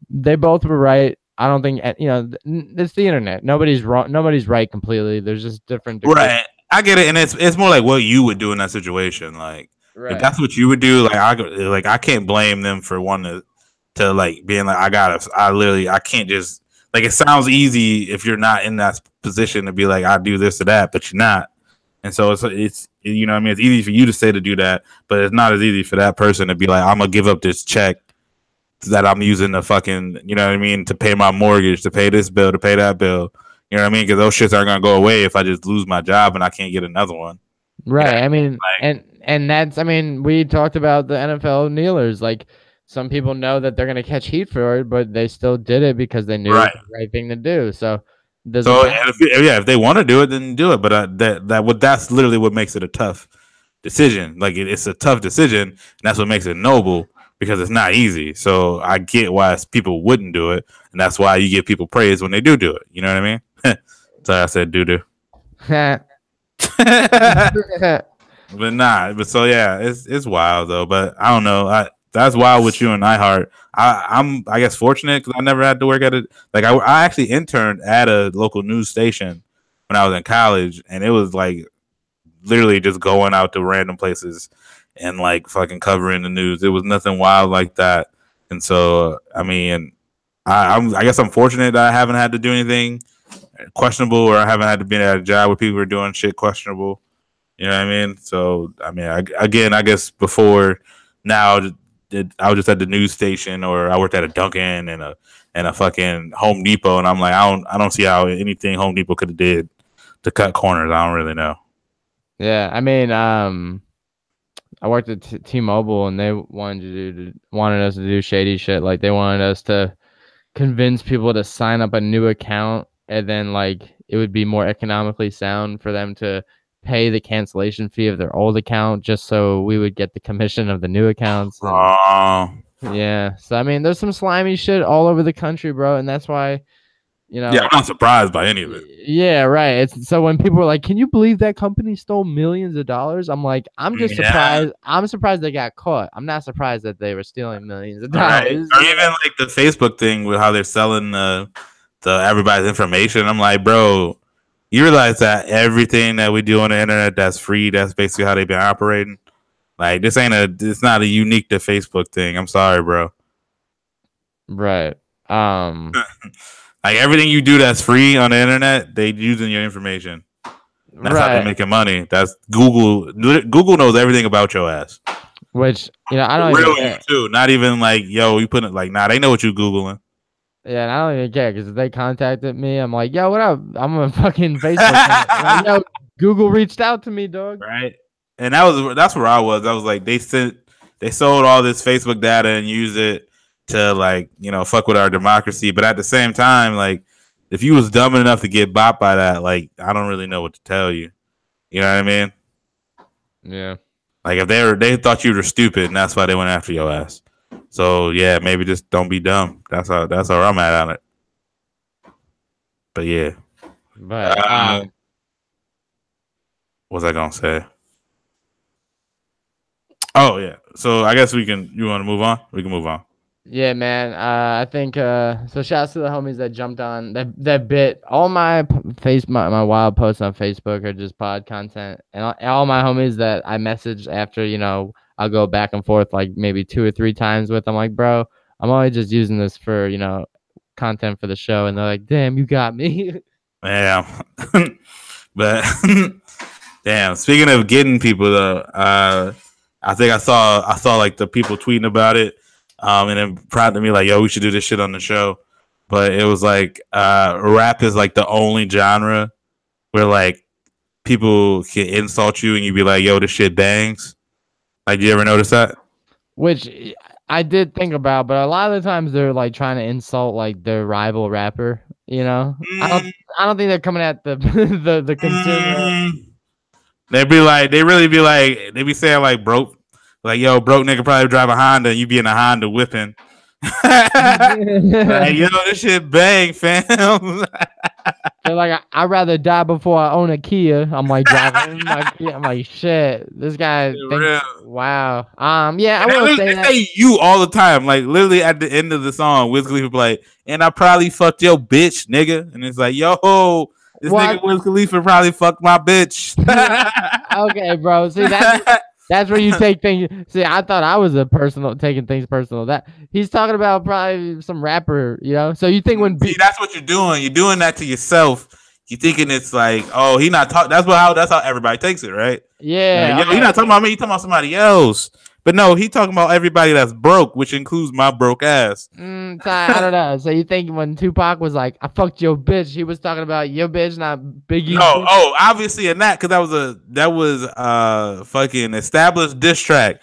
they both were right. I don't think it's the internet. Nobody's wrong. Nobody's right completely. There's just different degrees. right. I get it, and it's more like what you would do in that situation. Like if that's what you would do, I can't blame them for wanting to like being like I can't just like it sounds easy if you're not in that position to be like I do this or that, but you're not. And so it's you know what I mean, it's easy for you to say to do that, but it's not as easy for that person to be like I'm gonna give up this check that I'm using to fucking, you know what I mean, to pay my mortgage, to pay this bill, to pay that bill. You know what I mean? Because those shits aren't gonna go away if I just lose my job and I can't get another one. Right. Yeah, I mean, like, And that's, I mean, we talked about the NFL kneelers. Like, some people know that they're gonna catch heat for it, but they still did it because they knew it was Right. the right thing to do. So doesn't So matter. if they want to do it, then do it. But that's literally what makes it a tough decision. Like it's a tough decision, and that's what makes it noble because it's not easy. So I get why people wouldn't do it, and that's why you give people praise when they do it. You know what I mean? So I said doo doo. But nah, but so yeah, it's wild though. But I don't know. That's wild with you and iHeart. I'm I guess fortunate because I never had to work at it. Like I actually interned at a local news station when I was in college, and it was like literally just going out to random places and like fucking covering the news. It was nothing wild like that. And so I mean, I guess I'm fortunate that I haven't had to do anything questionable, or I haven't had to be at a job where people are doing shit questionable. You know what I mean? So I mean, I guess before now, I was just at the news station, or I worked at a Dunkin' and a fucking Home Depot, and I'm like, I don't see how anything Home Depot could have did to cut corners. I don't really know. Yeah, I mean, I worked at T-Mobile, and they wanted us to do shady shit. Like they wanted us to convince people to sign up a new account, and then like it would be more economically sound for them to pay the cancellation fee of their old account just so we would get the commission of the new accounts. Yeah. So I mean, there's some slimy shit all over the country, bro, and that's why, you know. Yeah, I'm not surprised by any of it. Yeah, right. It's so when people are like, "Can you believe that company stole millions of dollars?" I'm like, I'm just surprised. I'm surprised they got caught. I'm not surprised that they were stealing millions of dollars. Right. Or even like the Facebook thing with how they're selling the everybody's information. I'm like, bro, you realize that everything that we do on the internet that's free, that's basically how they've been operating. Like it's not a unique to Facebook thing. I'm sorry, bro. Right. Like everything you do that's free on the internet, they using your information. That's how they're making money. That's Google. Google knows everything about your ass. Which, you know, I don't really even care. Too. Not even like, yo, you put it like, nah, they know what you Googling. Yeah, and I don't even care because if they contacted me, I'm like, yo, what up? I'm a fucking Facebook. Like, yo, Google reached out to me, dog. Right. And that's where I was. I was like, they sold all this Facebook data and use it to like, you know, fuck with our democracy. But at the same time, like, if you was dumb enough to get bought by that, like, I don't really know what to tell you. You know what I mean? Yeah. Like if they thought you were stupid, and that's why they went after your ass. So yeah, maybe just don't be dumb. That's how I'm at on it. But yeah. But what was I gonna say? Oh yeah. So I guess you want to move on? We can move on. Yeah, man. I think so. Shouts to the homies that jumped on that bit. All my my wild posts on Facebook are just pod content, and all my homies that I message after, you know, I'll go back and forth like maybe 2 or 3 times with. I'm like, bro, I'm always just using this for, you know, content for the show, and they're like, damn, you got me. Yeah, but damn. Speaking of getting people though, I think I saw like the people tweeting about it. And then proud to me like, yo, we should do this shit on the show. But it was like rap is like the only genre where like people can insult you and you be like, yo, this shit bangs. Like, do you ever notice that? Which I did think about, but a lot of the times they're like trying to insult like their rival rapper, you know? I don't think they're coming at the the consumer. They be saying like broke. Like, yo, broke nigga probably drive a Honda and you be in a Honda whipping. Like, yo, this shit bang, fam. They're like, I'd rather die before I own a Kia. I'm like driving my Kia. I'm like, shit, this guy thinks, wow. Yeah, I will say that. Say you all the time. Like, literally at the end of the song, Wiz Khalifa be like, and I probably fucked your bitch, nigga. And it's like, yo, this nigga Wiz Khalifa probably fucked my bitch. Okay, bro. See, that's where you take things. See, I thought I was taking things personal. That he's talking about probably some rapper, you know. So you think when that's what you're doing. You're doing that to yourself. You thinking it's like, oh, he not talking. That's how everybody takes it, right? Yeah. Like, yo, he not talking about me. He talking about somebody else. But no, he talking about everybody that's broke, which includes my broke ass. So I don't know. So you think when Tupac was like, "I fucked your bitch," he was talking about your bitch, not Biggie's No, bitch? oh, obviously in that, because that was fucking established diss track.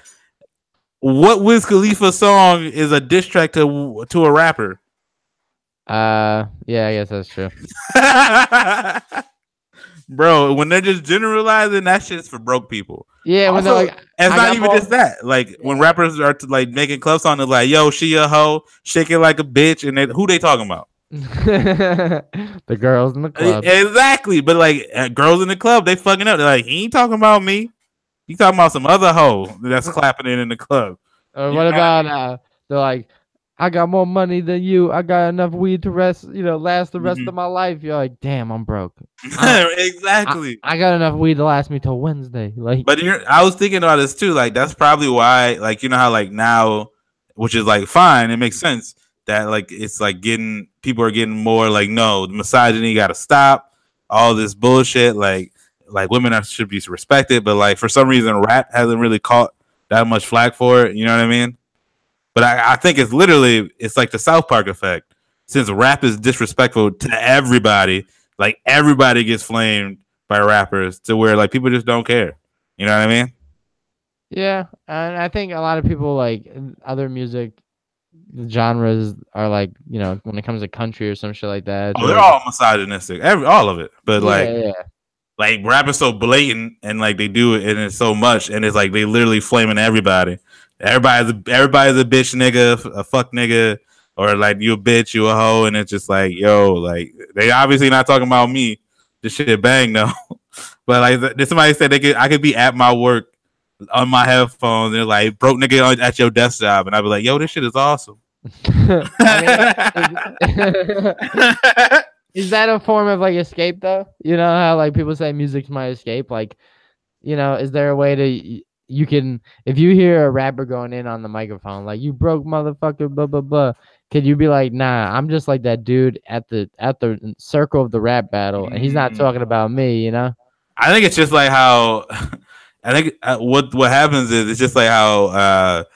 What Wiz Khalifa song is a diss track to a rapper? Yeah, I guess that's true. Bro, when they're just generalizing, that shit's for broke people. Yeah, when Also, they're like, it's I not got even more- just that. Like when rappers are like making club songs, they're like, "Yo, she a hoe, shake it like a bitch," and who they talking about? the girls in the club. Exactly, but like girls in the club, they fucking up. They're like, "He ain't talking about me. He talking about some other hoe that's clapping it in the club." Or You what know about they're like, I got more money than you. I got enough weed to last the rest Mhm. of my life. You're like, damn, I'm broke. I Exactly. got enough weed to last me till Wednesday. Like, But I was thinking about this too. Like that's probably why, like you know how like now, which is like fine, it makes sense that like it's like people are getting more like no, the misogyny got to stop, all this bullshit. Like women should be respected, but like for some reason rap hasn't really caught that much flack for it. You know what I mean? But I think it's like the South Park effect. Since rap is disrespectful to everybody, like everybody gets flamed by rappers to where like people just don't care. You know what I mean? yeah, and I think a lot of people like other music genres are like, when it comes to country or some shit like that. Oh, they're all misogynistic, all of it. But yeah. like rap is so blatant and like they do it and it's so much and it's like they literally flaming everybody. Everybody's a bitch nigga, a fuck nigga, or like you a bitch, you a hoe, and it's just like yo, like they obviously not talking about me. This shit bang though. But like somebody said I could be at my work on my headphones. They're like broke nigga at your desk job, and I'd be like, yo, this shit is awesome. Is that a form of like escape though? You know how like people say music's my escape? Like, is there a way to you can, if you hear a rapper going in on the microphone like you broke motherfucker blah blah blah, could you be like, nah, I'm just like that dude at the circle of the rap battle and he's not talking about me, I think it's just like how I think what happens is it's just like how a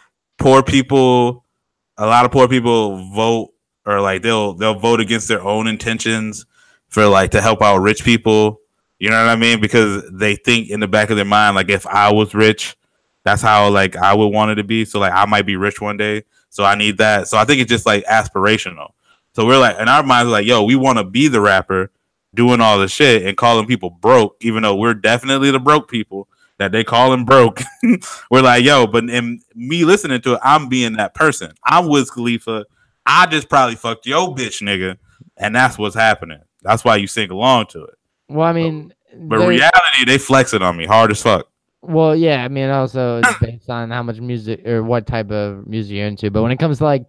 lot of poor people vote, or like they'll vote against their own intentions for like to help out rich people. You know what I mean? Because they think in the back of their mind, like if I was rich, that's how like I would want it to be. So like I might be rich one day, so I need that. So I think it's just like aspirational. So we're like in our minds, like, yo, we want to be the rapper doing all the shit and calling people broke, even though we're definitely the broke people that they call him broke. We're like, yo, but in me listening to it, I'm being that person. I'm Wiz Khalifa. I just probably fucked your bitch, nigga, and that's what's happening. That's why you sing along to it. Well, I mean, but reality, they flex it on me hard as fuck. Well, yeah, I mean, also it's based on how much music or what type of music you're into. But when it comes to like,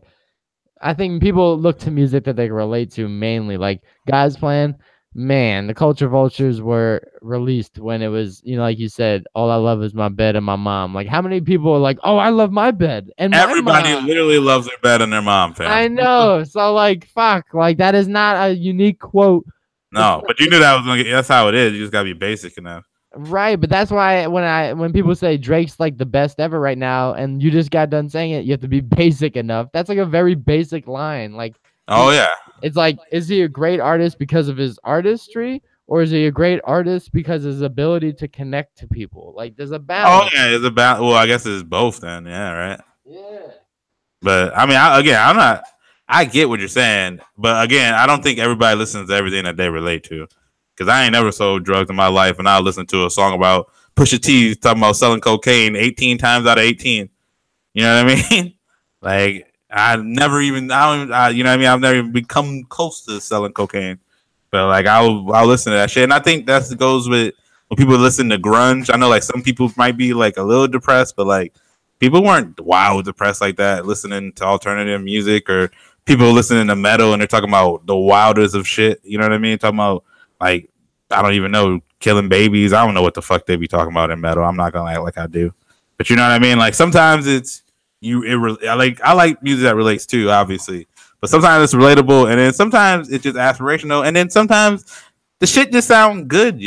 I think people look to music that they can relate to mainly. Like God's Plan, man, the Culture Vultures were released when it was, like you said, all I love is my bed and my mom. Like, how many people are like, oh, I love my bed and everybody my mom. Literally loves their bed and their mom, fam. I know. So like, fuck, like that is not a unique quote. No, but you knew that's how it is. You just gotta be basic enough. Right, but that's why when people say Drake's like the best ever right now, and you just got done saying it, you have to be basic enough. That's like a very basic line. Like, oh yeah, it's like, is he a great artist because of his artistry, or is he a great artist because of his ability to connect to people? Like, there's a balance. Oh yeah, it's about. Well, I guess it's both then. Yeah, right. Yeah. But I mean, I get what you're saying, but again, I don't think everybody listens to everything that they relate to. Because I ain't never sold drugs in my life, and I'll listen to a song about Pusha T talking about selling cocaine 18 times out of 18. You know what I mean? Like, you know what I mean? I've never even become close to selling cocaine. But, like, I'll listen to that shit. And I think that goes with when people listen to grunge. I know, like, some people might be, like, a little depressed, but, like, people weren't wild depressed like that listening to alternative music, or people listening to metal and they're talking about the wildest of shit. You know what I mean? Talking about, like, I don't even know, killing babies. I don't know what the fuck they be talking about in metal. I'm not gonna act like I do, but you know what I mean. Like sometimes I like music that relates to, obviously, but sometimes it's relatable, and then sometimes it's just aspirational, and then sometimes the shit just sound good,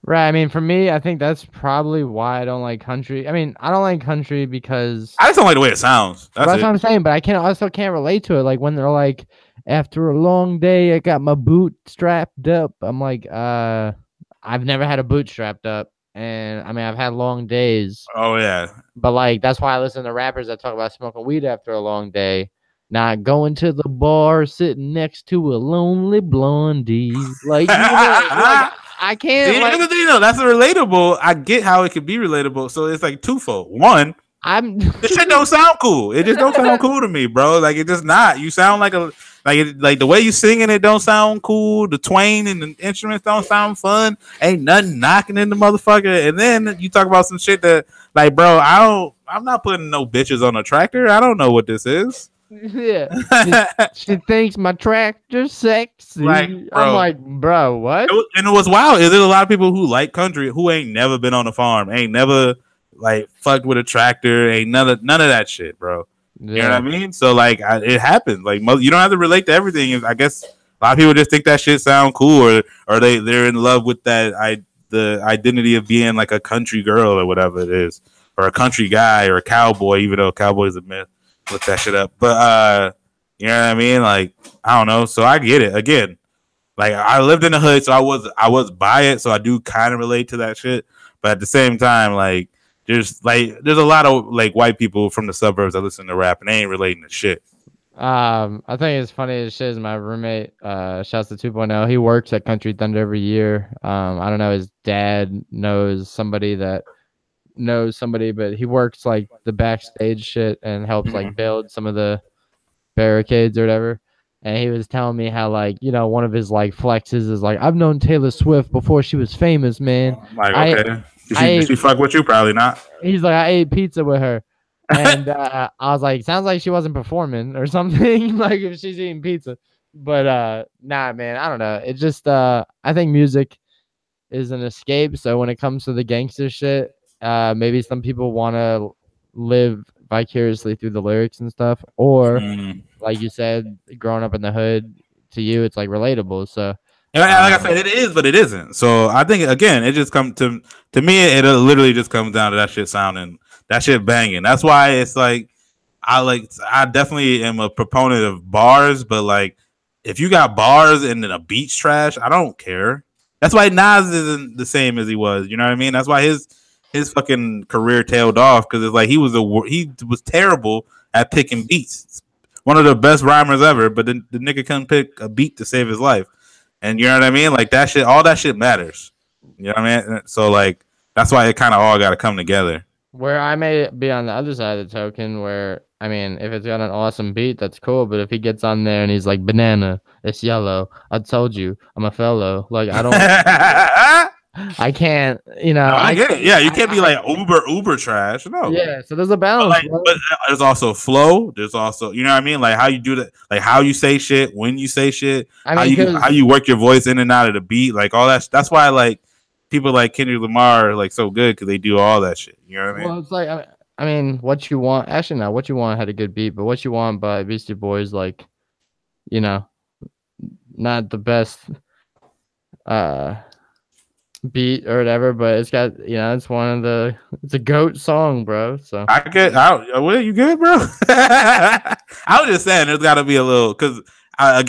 Right. I mean, for me, I think that's probably why I don't like country. I mean, I don't like country because I just don't like the way it sounds. That's that's it. what I'm saying. But I can't also can't relate to it. Like when they're like, after a long day, I got my boot strapped up. I'm like, I've never had a boot strapped up, and I mean, I've had long days, Oh yeah. but like that's why I listen to rappers that talk about smoking weed after a long day. Not going to the bar, sitting next to a lonely blondie. Like, like I can't See, that's like the thing though. That's relatable. I get how it could be relatable. So it's like twofold. One, I'm the shit don't sound cool. It just don't sound cool to me, bro. Like it just not. You sound like a like the way you singing it don't sound cool. The twang and the instruments don't sound fun. Ain't nothing knocking in the motherfucker. And then you talk about some shit that like, bro, I'm not putting no bitches on a tractor. I don't know what this is. yeah. She thinks my tractor's sexy. Like, I'm bro. like, bro, what? And what's wild is there's a lot of people who like country who ain't never been on a farm, ain't never like fucked with a tractor, ain't none of that shit, bro. You know what I mean? So like, it happens. Like, you don't have to relate to everything. I guess a lot of people just think that shit sound cool, or they're in love with the identity of being like a country girl or whatever it is, or a country guy or a cowboy, even though cowboy's a myth. Look that shit up. But you know what I mean? Like, I don't know. So I get it. Again, like I lived in the hood, so I was by it, so I do kind of relate to that shit. But at the same time, like there's a lot of like white people from the suburbs that listen to rap and they ain't relating to shit. I think it's funny as shit is my roommate, shouts to 2.0. He works at Country Thunder every year. I don't know, his dad knows somebody that knows somebody, but he works like the backstage shit and helps like build some of the barricades or whatever. And he was telling me how like, one of his like flexes is like, I've known Taylor Swift before she was famous, man. Like, okay. Did she fuck with you? Probably not. He's like, I ate pizza with her. And I was like, sounds like she wasn't performing or something, like if she's eating pizza. But nah, man, I don't know. It just I think music is an escape. So when it comes to the gangster shit, maybe some people want to live vicariously through the lyrics and stuff, or like you said, growing up in the hood, to you it's like relatable. So and like I said, it is, but it isn't. So I think again, it just comes to me. It literally just comes down to that shit sounding, that shit banging. That's why it's like I definitely am a proponent of bars, but like if you got bars and then a beat's trash, I don't care. That's why Nas isn't the same as he was. You know what I mean? That's why his fucking career tailed off, because it's like he was terrible at picking beats. One of the best rhymers ever, but the nigga couldn't pick a beat to save his life. And you know what I mean? Like that shit, all that shit matters. You know what I mean? So like that's why it kind of all got to come together. Where I may be on the other side of the token, where I mean, if it's got an awesome beat, that's cool. But if he gets on there and he's like, "Banana, it's yellow. I told you, I'm a fellow." Like I don't, I can't. No, I get it. Yeah, you can't be like uber trash. No. Yeah. So there's a balance. But there's also flow. There's also, you know what I mean? Like how you do that, like how you say shit, when you say shit, how you work your voice in and out of the beat, like all that. That's why like people like Kendrick Lamar are like so good, because they do all that shit. You know what I mean? Well, it's like I mean, What You Want. Actually, no, What You Want had a good beat, but What You Want by Beastie Boys, like, not the best beat or whatever, but it's got, it's a GOAT song, bro. So What, you good, bro? I was just saying there's got to be a little, because I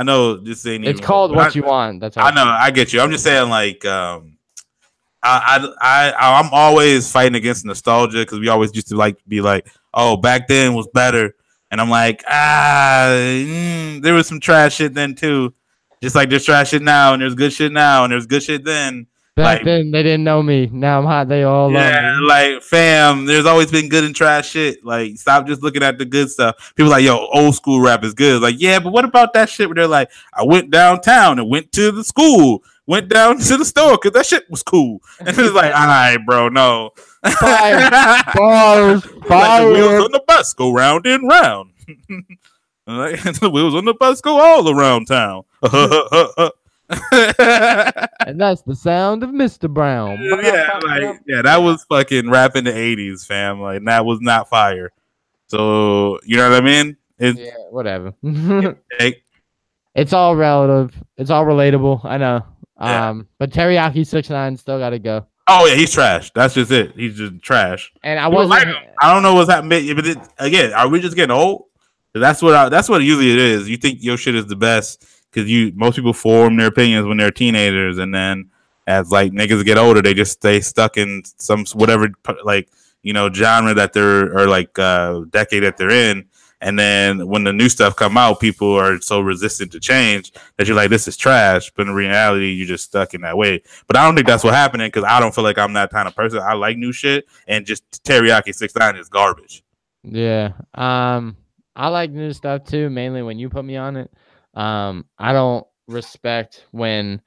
know this ain't even. It's called What You Want. That's how I know. I get you. I'm just saying, like, I'm always fighting against nostalgia, because we always used to like be like, oh, back then was better, and I'm like, there was some trash shit then too, just like there's trash shit now, and there's good shit now, and there's good shit then. Back then they didn't know me. Now I'm hot. They all love me. Like, fam, there's always been good and trash shit. Like, stop just looking at the good stuff. People like, yo, old school rap is good. Like, yeah, but what about that shit where they're like, I went downtown and went to the school, went down to the store because that shit was cool. And it's like, all right, bro, no. Fire. Like the wheels on the bus go round and round. Like, the wheels on the bus go all around town. And that's the sound of Mr. Brown. Yeah, that was fucking rap in the 80s, fam. Like, that was not fire. So, you know what I mean? Whatever. It's all relative. It's all relatable. I know. Yeah. But Teriyaki 6ix9ine still got to go. Oh yeah, he's trash. That's just it. He's just trash. And I People like wasn't. him. I don't know what's happening. But again, are we just getting old? That's what usually it is. You think your shit is the best because most people form their opinions when they're teenagers, and then as like niggas get older, they just stay stuck in some whatever like genre that they're or like decade that they're in. And then when the new stuff come out, people are so resistant to change that you're like, this is trash. But in reality, you're just stuck in that way. But I don't think that's what's happening because I don't feel like I'm that kind of person. I like new shit, and just Teriyaki 6ix9ine is garbage. Yeah. I like new stuff too, mainly when you put me on it. I don't respect when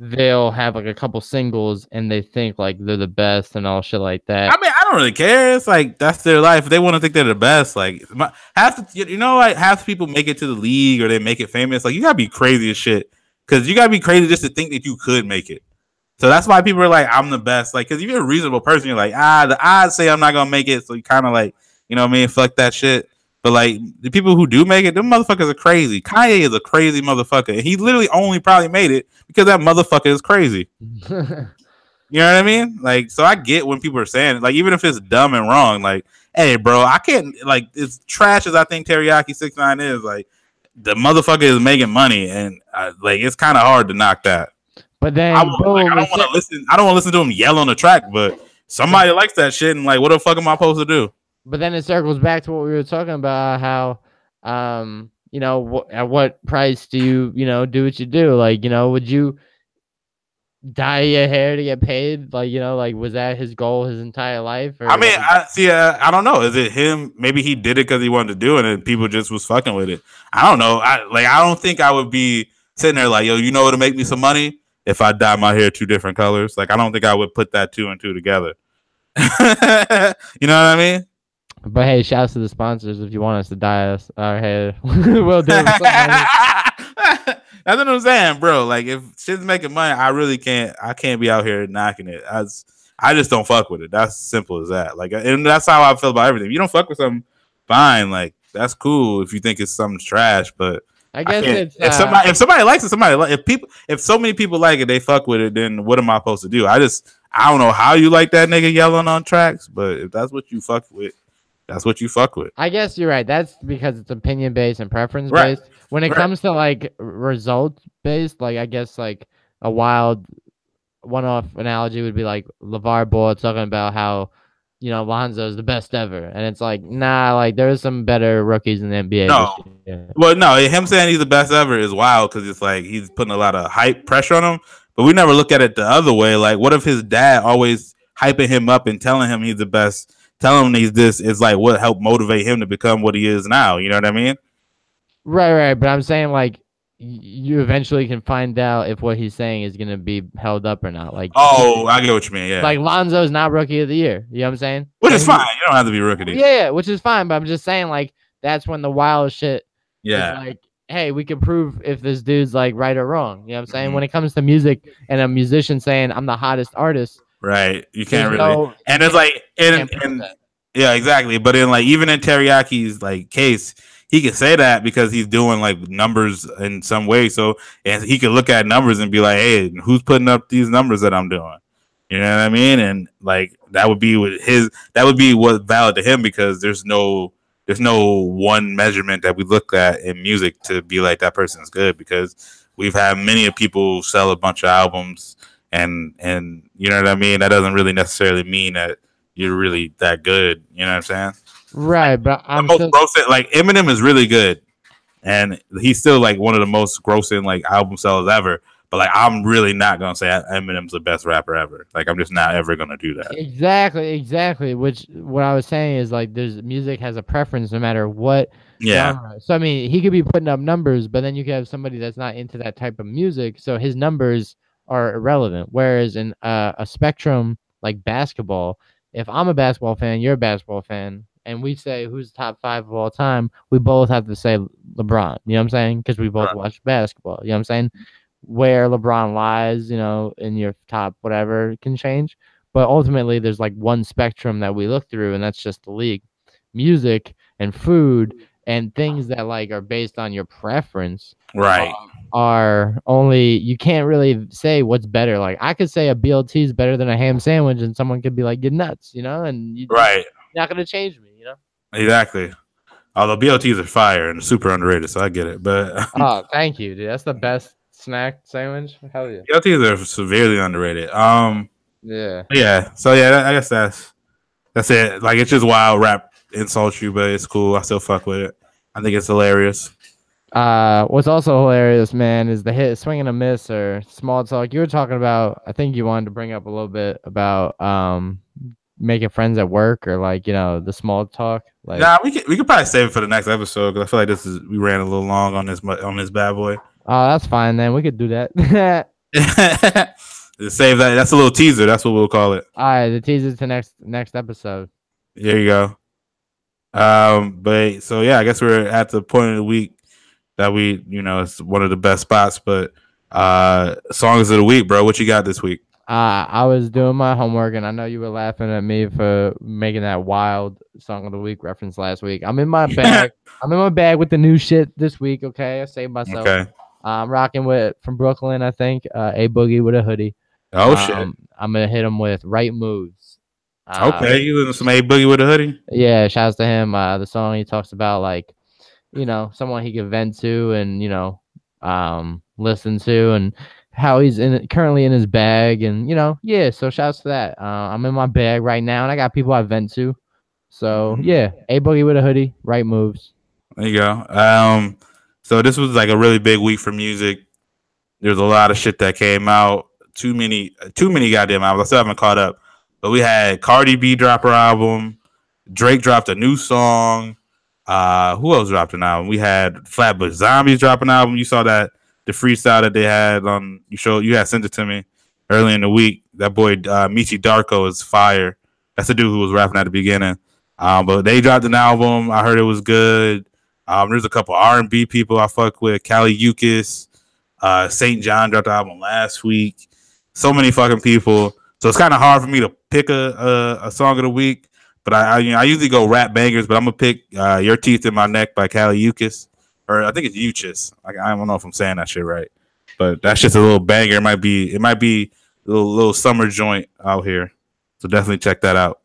they'll have like a couple singles and they think like they're the best and all shit like that. I mean, I don't really care. It's like that's their life. If they want to think they're the best, like half the people make it to the league or they make it famous. Like you gotta be crazy as shit because you gotta be crazy just to think that you could make it. So that's why people are like, I'm the best. Like, because if you're a reasonable person, you're like, the odds say I'm not gonna make it. So you kind of like, you know what I mean? Fuck that shit. But like the people who do make it, them motherfuckers are crazy. Kanye is a crazy motherfucker. And he literally only probably made it because that motherfucker is crazy. You know what I mean? Like, so I get when people are saying it. Like, even if it's dumb and wrong, like, hey, bro, I can't, like, as trash as I think Teriyaki 6ix9ine is, like, the motherfucker is making money, and like, it's kind of hard to knock that. But then I don't want to listen. I don't want to listen to him yell on the track, but somebody likes that shit, and like, what the fuck am I supposed to do? But then it circles back to what we were talking about, how, at what price do you, do what you do? Like, would you dye your hair to get paid? Like, was that his goal his entire life? Or I mean, I don't know. Is it him? Maybe he did it because he wanted to do it, and people just was fucking with it. I don't know. I don't think I would be sitting there like, yo, you know what'll make me some money? If I dye my hair 2 different colors. Like, I don't think I would put that 2 and 2 together. You know what I mean? But hey, shouts to the sponsors. If you want us to dye our hair, we'll do it. That's what I'm saying, bro. Like, if shit's making money, I can't be out here knocking it. I just don't fuck with it. That's simple as that. Like, and that's how I feel about everything. If you don't fuck with something, fine. Like, that's cool if you think it's something trash, but I guess it's if somebody likes it, if so many people like it, they fuck with it, then what am I supposed to do? I don't know how you like that nigga yelling on tracks, but if that's what you fuck with, that's what you fuck with. I guess you're right. That's because it's opinion based and preference based. Right. When it comes to like result based, like I guess like a wild one-off analogy would be like LeVar Ball talking about how Lonzo is the best ever, and it's like, nah, like there's some better rookies in the NBA. No, well, no, him saying he's the best ever is wild because it's like he's putting a lot of hype pressure on him. But we never look at it the other way. Like, what if his dad always hyping him up and telling him he's the best, telling him he's this is like what helped motivate him to become what he is now? You know what I mean? Right. But I'm saying like you eventually can find out if what he's saying is gonna be held up or not. Like, I get what you mean. Yeah, like Lonzo's not rookie of the year. You know what I'm saying? Which is fine. You don't have to be rookie of the year. Yeah, which is fine. But I'm just saying like that's when the wild shit. Yeah. Is like, hey, we can prove if this dude's like right or wrong. You know what I'm saying? Mm-hmm. When it comes to music and a musician saying I'm the hottest artist. Right. You can't really. And it's like and yeah, exactly. But in like even in Teriyaki's like case, he can say that because he's doing like numbers in some way. So and he can look at numbers and be like, hey, who's putting up these numbers that I'm doing? You know what I mean? And like that would be what's valid to him because there's no one measurement that we look at in music to be like that person's good because we've had many people sell a bunch of albums and you know what I mean? That doesn't really necessarily mean that you're really that good. You know what I'm saying? Right, but I'm like Eminem is really good, and he's still like one of the most grossing like album sellers ever. But like, I'm really not gonna say Eminem's the best rapper ever. Like, I'm just not ever gonna do that. Exactly. Which what I was saying is like, there's music has a preference no matter what. Yeah. Genre. So I mean, he could be putting up numbers, but then you could have somebody that's not into that type of music, so his numbers are irrelevant. Whereas in a spectrum like basketball, if I'm a basketball fan, you're a basketball fan. And we say who's top 5 of all time, we both have to say LeBron. You know what I'm saying? Because we both watch basketball. You know what I'm saying? Where LeBron lies, in your top whatever can change. But ultimately, there's like one spectrum that we look through, and that's just the league. Music and food and things that like are based on your preference. Right. are only you can't really say what's better. Like I could say a BLT is better than a ham sandwich, and someone could be like, "You're nuts," and you're Right. not gonna change me. Exactly. Although BLTs are fire and super underrated, so I get it. But Oh, thank you, dude. That's the best snack sandwich. Hell yeah. BLTs are severely underrated. Yeah. Yeah. So yeah, I guess that's it. Like it's just wild rap insults you, but it's cool. I still fuck with it. I think it's hilarious. What's also hilarious, man, is the hit swing and a miss or small talk. You were talking about. I think you wanted to bring up a little bit about making friends at work or like the small talk. Like, Nah, we could probably save it for the next episode because I feel like we ran a little long on this bad boy. oh, that's fine then. We could do that. Save that. That's a little teaser. That's what we'll call it. All right, the teaser to next episode. There you go. But so yeah, I guess we're at the point of the week that it's one of the best spots. But songs of the week, bro. What you got this week? I was doing my homework, and I know you were laughing at me for making that wild song of the week reference last week. I'm in my bag. I'm in my bag with the new shit this week. Okay, I saved myself. Okay. I'm rocking with from Brooklyn. I think A Boogie with a hoodie. Oh shit! I'm gonna hit him with Right Moves. Okay, you listen to some A Boogie with a hoodie? Yeah, shouts to him. The song he talks about like, someone he could vent to and listen to and how he's currently in his bag and yeah. So shouts to that. I'm in my bag right now and I got people I vent to. So yeah, A Boogie with a hoodie, Right Moves. There you go. So this was like a really big week for music. There's a lot of shit that came out. Too many goddamn albums. I still haven't caught up. But we had Cardi B drop her album. Drake dropped a new song. Who else dropped an album? We had Flatbush Zombies drop an album. You saw that the freestyle that they had on you had sent it to me early in the week. That boy Michi Darko is fire. That's the dude who was rapping at the beginning. But they dropped an album. I heard it was good. There's a couple R&B people I fuck with. Kali Uchis, St. John dropped the album last week. So many fucking people. So it's kind of hard for me to pick a song of the week. But I usually go rap bangers, but I'm gonna pick "Your Teeth in My Neck" by Kali Uchis, or I think it's Uchis. I don't know if I'm saying that shit right, but that's just a little banger. It might be a little summer joint out here, so definitely check that out.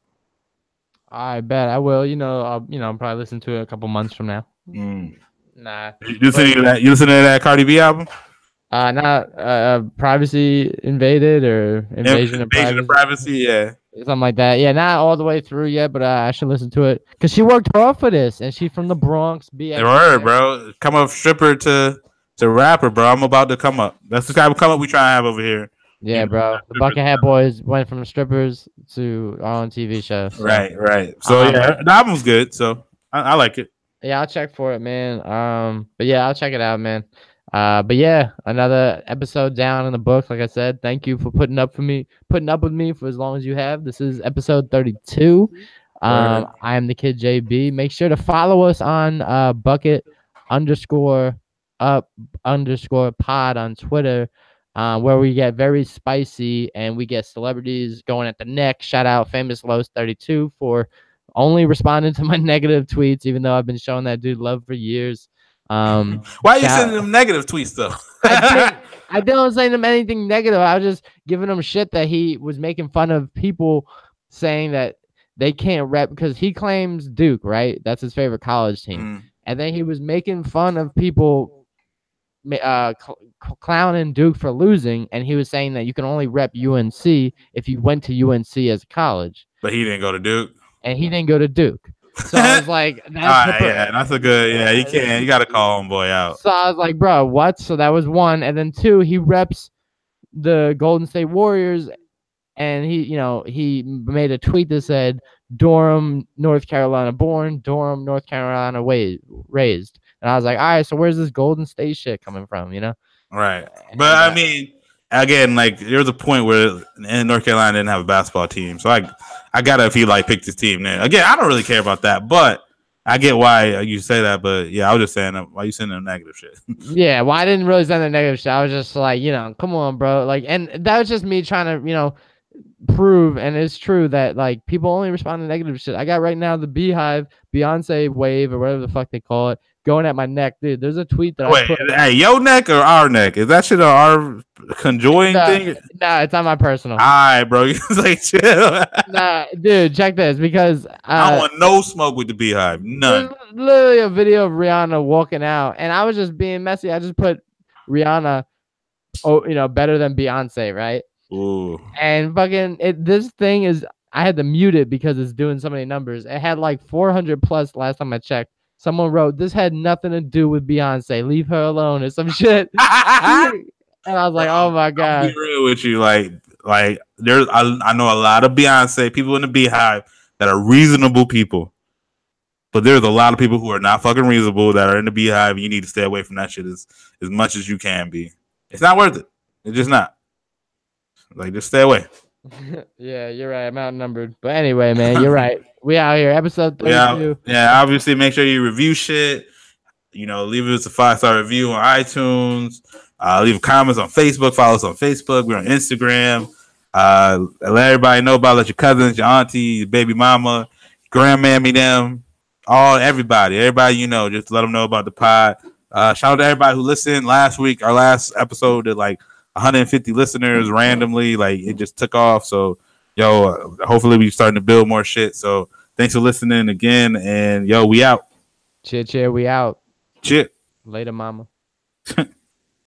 I bet I will. I'll probably listen to it a couple months from now. Nah. You listen to that Cardi B album? Not Privacy Invaded or Invasion of Privacy, yeah. Something like that. Yeah, not all the way through yet, but I should listen to it because she worked hard for this, and she's from the Bronx. Word, bro. Come up stripper to rapper, bro. I'm about to come up. That's the kind of come up we try to have over here. Yeah, bro. The Buckethead Boys went from strippers to our own TV show. So. Right. So yeah, the album's good. So I like it. Yeah, I'll check for it, man. But yeah, I'll check it out, man. But yeah, another episode down in the books. Like I said, thank you for putting up with me for as long as you have. This is episode 32. I am the Kid JB. Make sure to follow us on bucket_up_pod on Twitter, where we get very spicy and we get celebrities going at the neck. Shout out Famous Lowe's 32 for only responding to my negative tweets, even though I've been showing that dude love for years. Why are you sending them negative tweets though? I didn't say him anything negative. I was just giving him shit that he was making fun of people saying that they can't rep because he claims Duke, right? That's his favorite college team. And then he was making fun of people clowning Duke for losing, and he was saying that you can only rep UNC if you went to UNC as a college. But he didn't go to Duke. And he didn't go to Duke. So I was like, that's a good, you got to call homeboy out. So I was like, bro, what? So that was one. And then two, he reps the Golden State Warriors, and he made a tweet that said, Durham, North Carolina born, Durham, North Carolina raised. And I was like, all right, so where's this Golden State shit coming from, Right. But I mean, again, like there was a point where in North Carolina didn't have a basketball team. So I gotta if he picked his team then. Again, I don't really care about that, but I get why you say that. But yeah, I was just saying why you sending them negative shit. Yeah, well, I didn't really send the negative shit. I was just like, come on, bro. And that was just me trying to, prove, and it's true that people only respond to negative shit. I got right now the Beehive, Beyonce wave, or whatever the fuck they call it. going at my neck, dude. There's a tweet that I Wait, put. hey, your neck or our neck? Is that shit our conjoined thing? Nah, it's on my personal. All right, bro. It's like chill. Nah, dude, check this because I don't want no smoke with the Beehive. None. there's literally a video of Rihanna walking out, and I was just being messy. I just put Rihanna, better than Beyonce, right? Ooh. And fucking this thing is, I had to mute it because it's doing so many numbers. It had like 400 plus last time I checked. Someone wrote, "This had nothing to do with Beyonce. Leave her alone," or some shit. And I was like, "Oh my god!" I'll be real with you, like there's I know a lot of Beyonce people in the Beehive that are reasonable people, but there's a lot of people who are not fucking reasonable that are in the Beehive. And you need to stay away from that shit as much as you can be. It's not worth it. It's just not. Like, just stay away. Yeah, you're right. I'm outnumbered. But anyway, man, you're right. We out here. Episode 32. Yeah, obviously make sure you review shit. Leave us a 5-star review on iTunes. Leave comments on Facebook. Follow us on Facebook. We're on Instagram. Let everybody know about let your cousins, your auntie, your baby mama, grandmammy, them, everybody, just let them know about the pod. Shout out to everybody who listened last week. Our last episode did like 150 listeners randomly. Like, it just took off. So, hopefully we starting to build more shit. So thanks for listening again. And we out. Cheer, we out. Cheer. Later, mama.